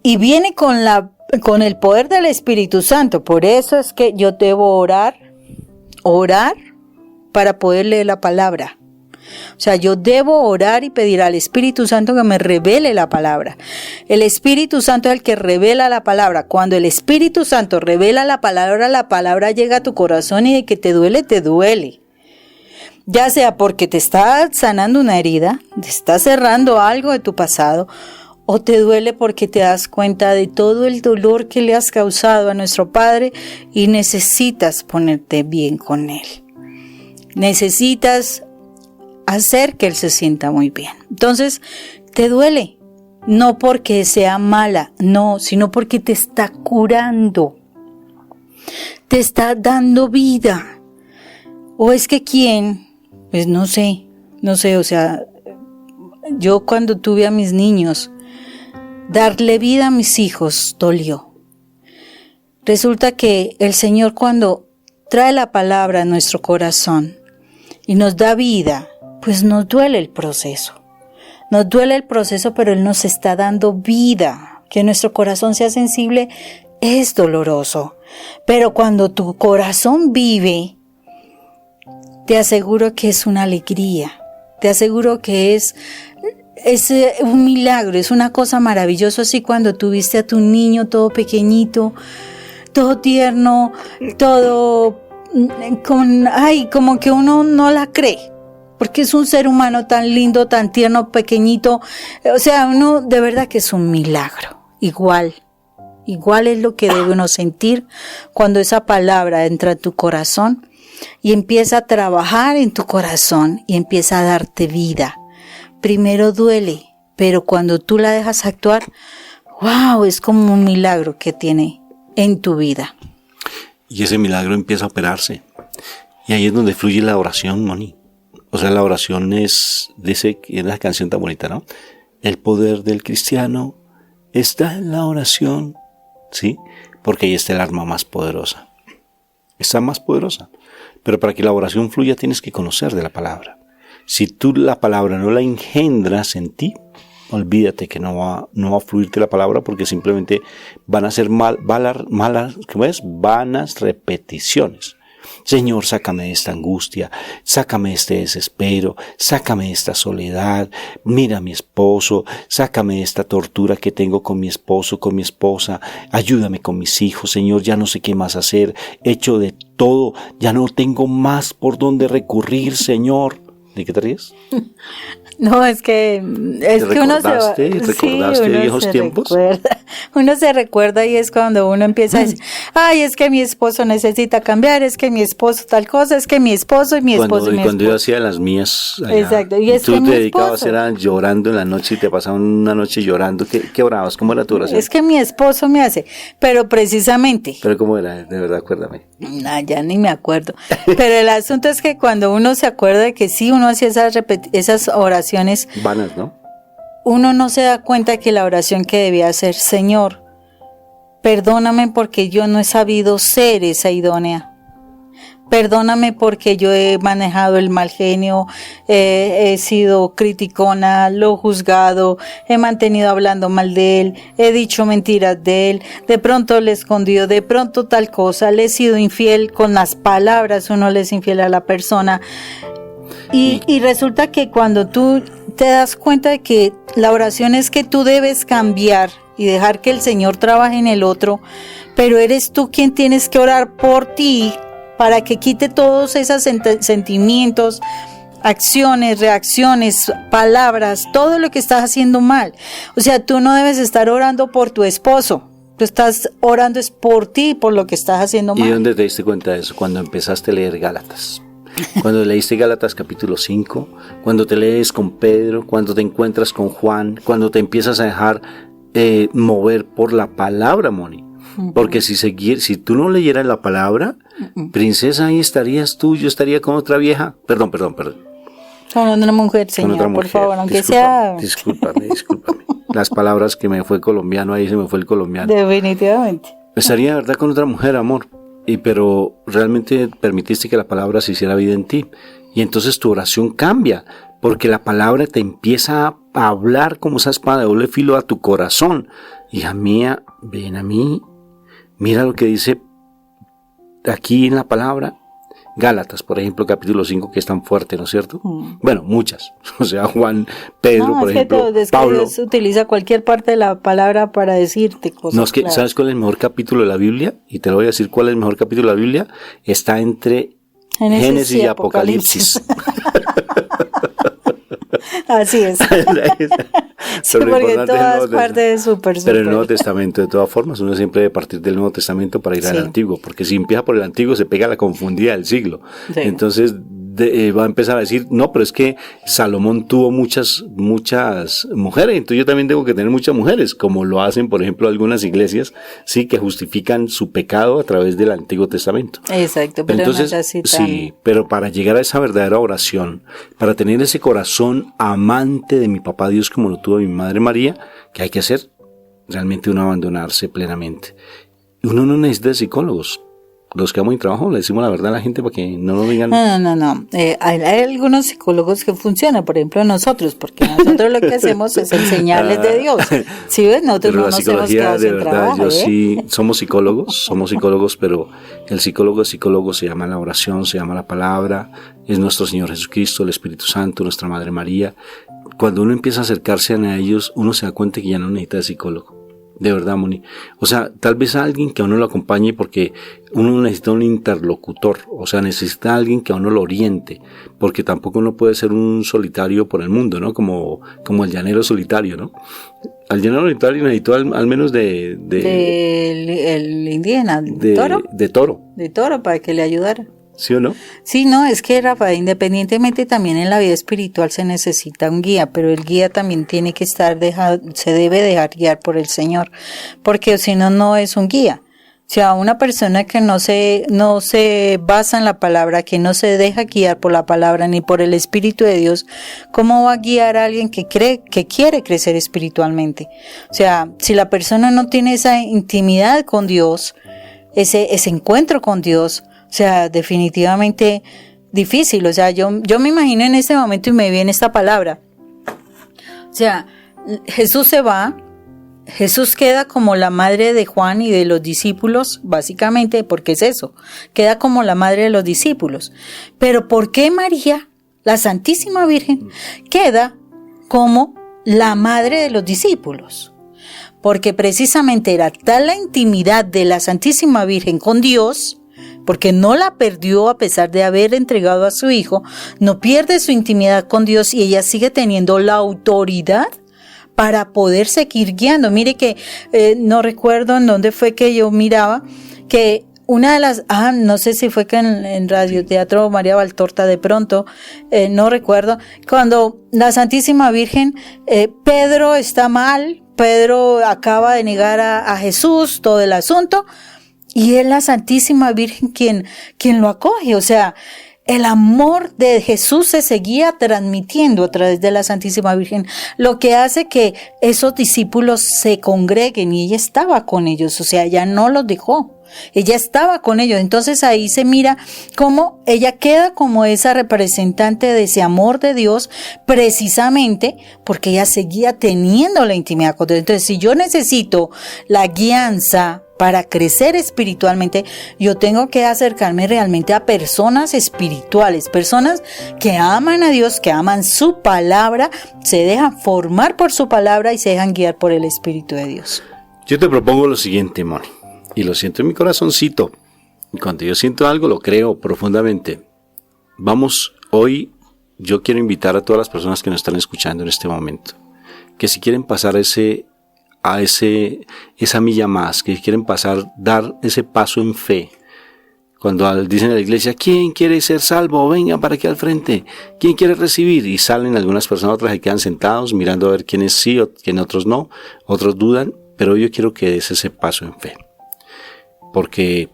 Speaker 3: y viene con el poder del Espíritu Santo, por eso es que yo debo orar para poder leer la palabra. O sea, yo debo orar y pedir al Espíritu Santo que me revele la palabra. El Espíritu Santo es el que revela la palabra. Cuando el Espíritu Santo revela la palabra llega a tu corazón y de que te duele, te duele. Ya sea porque te está sanando una herida, te está cerrando algo de tu pasado, o te duele porque te das cuenta de todo el dolor que le has causado a nuestro Padre y necesitas ponerte bien con Él. Necesitas hacer que Él se sienta muy bien. Entonces, te duele, no porque sea mala, no, sino porque te está curando, te está dando vida. O es que quién, pues no sé, o sea, yo cuando tuve a mis niños, darle vida a mis hijos dolió. Resulta que el Señor cuando trae la palabra a nuestro corazón y nos da vida, pues nos duele el proceso. Nos duele el proceso, pero Él nos está dando vida. Que nuestro corazón sea sensible es doloroso. Pero cuando tu corazón vive, te aseguro que es una alegría. Te aseguro que es un milagro, es una cosa maravillosa. Así cuando tuviste a tu niño todo pequeñito, todo tierno, todo como que uno no la cree. Porque es un ser humano tan lindo, tan tierno, pequeñito. O sea, uno de verdad que es un milagro. Igual es lo que debe uno sentir cuando esa palabra entra en tu corazón y empieza a trabajar en tu corazón y empieza a darte vida. Primero duele, pero cuando tú la dejas actuar, wow, es como un milagro que tiene en tu vida.
Speaker 1: Y ese milagro empieza a operarse. Y ahí es donde fluye la oración, Moni. O sea, la oración es la canción tan bonita, ¿no? El poder del cristiano está en la oración, ¿sí? Porque ahí está el arma más poderosa. Está más poderosa. Pero para que la oración fluya tienes que conocer de la palabra. Si tú la palabra no la engendras en ti, olvídate que no va a fluirte la palabra, porque simplemente van a ser vanas repeticiones. Señor, sácame de esta angustia, sácame de este desespero, sácame de esta soledad, mira a mi esposo, sácame de esta tortura que tengo con mi esposo, con mi esposa, ayúdame con mis hijos, Señor, ya no sé qué más hacer, he hecho de todo, ya no tengo más por dónde recurrir, Señor. ¿De qué te ríes?
Speaker 3: No, es que uno se
Speaker 1: ¿Recordaste viejos tiempos?
Speaker 3: Uno se recuerda y es cuando uno empieza a decir, ay, es que mi esposo necesita cambiar, es que mi esposo tal cosa, es que mi esposo y mi esposo.
Speaker 1: Cuando yo hacía las mías allá,
Speaker 3: exacto, y
Speaker 1: tú te dedicabas a llorando en la noche y te pasaban una noche llorando. ¿Qué orabas? ¿Cómo era tu oración?
Speaker 3: Es que mi esposo me hace, pero precisamente.
Speaker 1: ¿Pero cómo era? De verdad, acuérdame.
Speaker 3: No, ya ni me acuerdo. Pero el asunto es que cuando uno se acuerda de que sí, uno hacía esas oraciones
Speaker 1: vanas, ¿no?
Speaker 3: Uno no se da cuenta que la oración que debía hacer, Señor, perdóname porque yo no he sabido ser esa idónea. Perdóname porque yo he manejado el mal genio, he sido criticona, lo he juzgado, he mantenido hablando mal de él, he dicho mentiras de él, de pronto le he escondido, de pronto tal cosa, le he sido infiel con las palabras, uno le es infiel a la persona. Y resulta que cuando tú te das cuenta de que la oración es que tú debes cambiar y dejar que el Señor trabaje en el otro, pero eres tú quien tienes que orar por ti para que quite todos esos sentimientos, acciones, reacciones, palabras, todo lo que estás haciendo mal. O sea, tú no debes estar orando por tu esposo. Tú estás orando es por ti, por lo que estás haciendo mal.
Speaker 1: ¿Y dónde te diste cuenta de eso? Cuando empezaste a leer Gálatas. Cuando leíste Gálatas capítulo 5, cuando te lees con Pedro, cuando te encuentras con Juan, cuando te empiezas a dejar mover por la palabra, Moni. Porque si tú no leyeras la palabra, princesa, ahí estarías tú, yo estaría con otra vieja. Perdón.
Speaker 3: Con una mujer, señor, por favor, aunque sea...
Speaker 1: Discúlpame. Las palabras que me fue colombiano, ahí se me fue el colombiano.
Speaker 3: Definitivamente.
Speaker 1: Estaría de verdad con otra mujer, amor. Pero realmente permitiste que la palabra se hiciera vida en ti. Y entonces tu oración cambia, porque la palabra te empieza a hablar como esa espada de doble filo a tu corazón. Hija mía, ven a mí. Mira lo que dice aquí en la palabra. Gálatas, por ejemplo, capítulo 5, que es tan fuerte, ¿no es cierto? Bueno, muchas. O sea, Juan, Pedro, por ejemplo, Pablo.
Speaker 3: Dios utiliza cualquier parte de la palabra para decirte cosas.
Speaker 1: No, es que, ¿sabes cuál es el mejor capítulo de la Biblia? Y te lo voy a decir cuál es el mejor capítulo de la Biblia. Está entre Génesis y Apocalipsis.
Speaker 3: Así es. Sí, porque en todas partes es súper.
Speaker 1: Pero el Nuevo Testamento, de todas formas, uno siempre debe partir del Nuevo Testamento para ir al Antiguo, porque si empieza por el Antiguo se pega la confundida del siglo. Sí. Entonces va a empezar a decir, no, pero es que Salomón tuvo muchas mujeres, entonces yo también tengo que tener muchas mujeres, como lo hacen, por ejemplo, algunas iglesias, sí, que justifican su pecado a través del Antiguo Testamento.
Speaker 3: Exacto, pero
Speaker 1: entonces,
Speaker 3: no es así tan...
Speaker 1: Sí, pero para llegar a esa verdadera oración, para tener ese corazón amante de mi papá Dios como lo tuvo mi madre María, ¿qué hay que hacer? Realmente uno abandonarse plenamente. Uno no necesita psicólogos. Los que vamos en trabajo le decimos la verdad a la gente para que no nos digan...
Speaker 3: No. Hay algunos psicólogos que funcionan, por ejemplo nosotros, porque nosotros lo que hacemos es enseñarles de Dios. ¿Sí ves? Nosotros no nos hemos quedado sin trabajo.
Speaker 1: Yo sí, somos psicólogos, pero el psicólogo se llama la oración, se llama la palabra, es nuestro Señor Jesucristo, el Espíritu Santo, nuestra Madre María. Cuando uno empieza a acercarse a ellos, uno se da cuenta que ya no necesita de psicólogo. De verdad, Moni. O sea, tal vez a alguien que a uno lo acompañe, porque uno necesita un interlocutor. O sea, necesita a alguien que a uno lo oriente, porque tampoco uno puede ser un solitario por el mundo, ¿no? Como el llanero solitario, ¿no? Al llanero solitario necesitó al menos el
Speaker 3: indígena, toro.
Speaker 1: De toro.
Speaker 3: De toro, para que le ayudara.
Speaker 1: ¿Sí o no?
Speaker 3: Sí, no, es que Rafa, independientemente también en la vida espiritual se necesita un guía, pero el guía también tiene que se debe dejar guiar por el Señor, porque si no, no es un guía. O sea, una persona que no se basa en la palabra, que no se deja guiar por la palabra ni por el Espíritu de Dios, ¿cómo va a guiar a alguien que quiere crecer espiritualmente? O sea, si la persona no tiene esa intimidad con Dios, ese encuentro con Dios, o sea, definitivamente difícil. O sea, yo me imagino en este momento y me viene esta palabra. O sea, Jesús se va, Jesús queda como la madre de Juan y de los discípulos, básicamente, porque es eso, queda como la madre de los discípulos. Pero ¿por qué María, la Santísima Virgen, queda como la madre de los discípulos? Porque precisamente era tal la intimidad de la Santísima Virgen con Dios, porque no la perdió a pesar de haber entregado a su hijo, no pierde su intimidad con Dios y ella sigue teniendo la autoridad para poder seguir guiando. Mire que no recuerdo en dónde fue que yo miraba que una de las, no sé si fue que en Radio Teatro María Valtorta de pronto, no recuerdo, cuando la Santísima Virgen, Pedro está mal, Pedro acaba de negar a Jesús, todo el asunto, y es la Santísima Virgen quien lo acoge. O sea, el amor de Jesús se seguía transmitiendo a través de la Santísima Virgen, lo que hace que esos discípulos se congreguen y ella estaba con ellos, o sea, ella no los dejó, ella estaba con ellos. Entonces ahí se mira cómo ella queda como esa representante de ese amor de Dios, precisamente porque ella seguía teniendo la intimidad con Dios. Entonces, si yo necesito la guianza para crecer espiritualmente, yo tengo que acercarme realmente a personas espirituales, personas que aman a Dios, que aman su palabra, se dejan formar por su palabra y se dejan guiar por el Espíritu de Dios.
Speaker 1: Yo te propongo lo siguiente, Moni, y lo siento en mi corazoncito, y cuando yo siento algo lo creo profundamente. Vamos, hoy yo quiero invitar a todas las personas que nos están escuchando en este momento, que si quieren pasar esa milla más, que quieren dar ese paso en fe. Cuando dicen a la iglesia, ¿quién quiere ser salvo? Venga para aquí al frente. ¿Quién quiere recibir? Y salen algunas personas, otras se quedan sentados mirando a ver quiénes sí, quiénes otros no, otros dudan, pero yo quiero que des ese paso en fe. Porque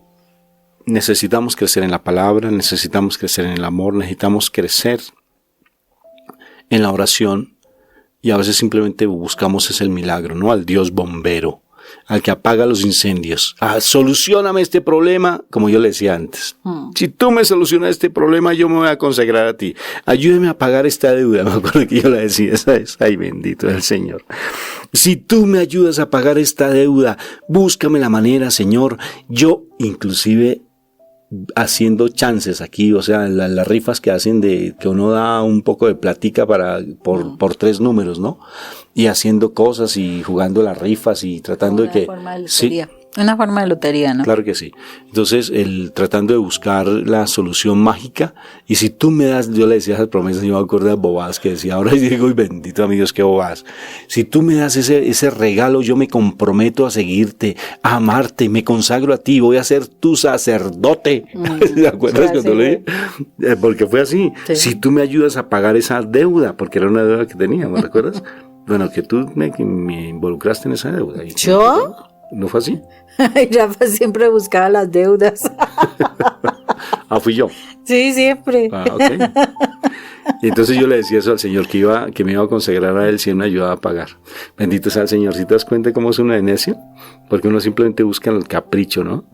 Speaker 1: necesitamos crecer en la palabra, necesitamos crecer en el amor, necesitamos crecer en la oración. Y a veces simplemente buscamos ese milagro, ¿no? Al Dios bombero, al que apaga los incendios. Solucióname este problema, como yo le decía antes. Si tú me solucionas este problema, yo me voy a consagrar a ti. Ayúdame a pagar esta deuda. Me acuerdo que yo le decía, ay, bendito es el Señor. Si tú me ayudas a pagar esta deuda, búscame la manera, Señor. Yo, inclusive, haciendo chances aquí, o sea, las rifas que hacen de que uno da un poco de platica por 3 números, ¿no? Y haciendo cosas y jugando las rifas y tratando de que
Speaker 3: sí, una forma de lotería, ¿no?
Speaker 1: Claro que sí. Entonces, tratando de buscar la solución mágica, y si tú me das, yo le decía esas promesas, yo me acuerdo de bobadas que decía, ahora digo, y bendito amigos, qué bobadas. Si tú me das ese regalo, yo me comprometo a seguirte, a amarte, me consagro a ti, voy a ser tu sacerdote. ¿Te acuerdas cuando le dije? Porque fue así. Sí. Si tú me ayudas a pagar esa deuda, porque era una deuda que tenía, ¿me recuerdas? Bueno, que tú me involucraste en esa deuda.
Speaker 3: ¿Yo?
Speaker 1: ¿No fue así?
Speaker 3: Rafa siempre buscaba las deudas.
Speaker 1: Fui yo.
Speaker 3: Sí, siempre.
Speaker 1: Okay. Y entonces yo le decía eso al Señor, que me iba a consagrar a Él si Él me ayudaba a pagar. Bendito sea el Señor. ¿Si te das cuenta cómo es uno de necio? Porque uno simplemente busca el capricho, ¿no?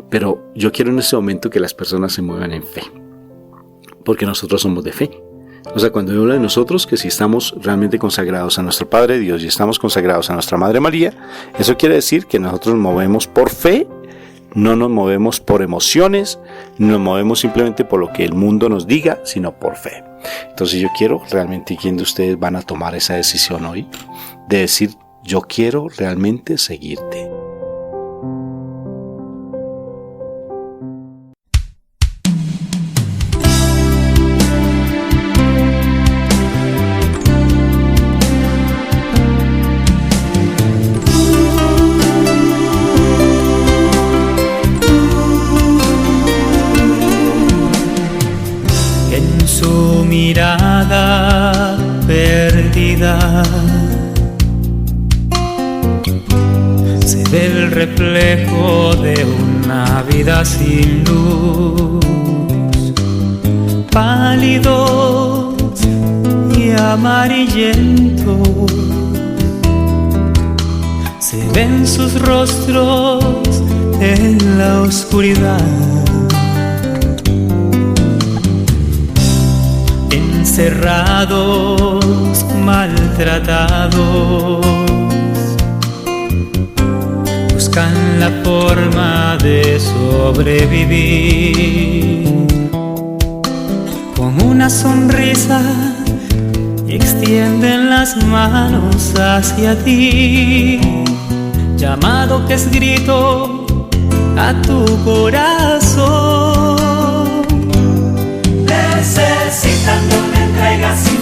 Speaker 1: Pero yo quiero en este momento que las personas se muevan en fe. Porque nosotros somos de fe. O sea, cuando yo hablo de nosotros, que si estamos realmente consagrados a nuestro Padre Dios y estamos consagrados a nuestra Madre María, eso quiere decir que nosotros nos movemos por fe, no nos movemos por emociones, no nos movemos simplemente por lo que el mundo nos diga, sino por fe. Entonces yo quiero realmente, ¿quién de ustedes van a tomar esa decisión hoy? De decir, yo quiero realmente seguirte.
Speaker 4: Mirada perdida se ve el reflejo de una vida sin luz, pálidos y amarillentos se ven sus rostros en la oscuridad. encerrados, maltratados, buscan la forma de sobrevivir. Con una sonrisa extienden las manos hacia ti, llamado que es grito a tu corazón.
Speaker 5: Necesitan una entrega.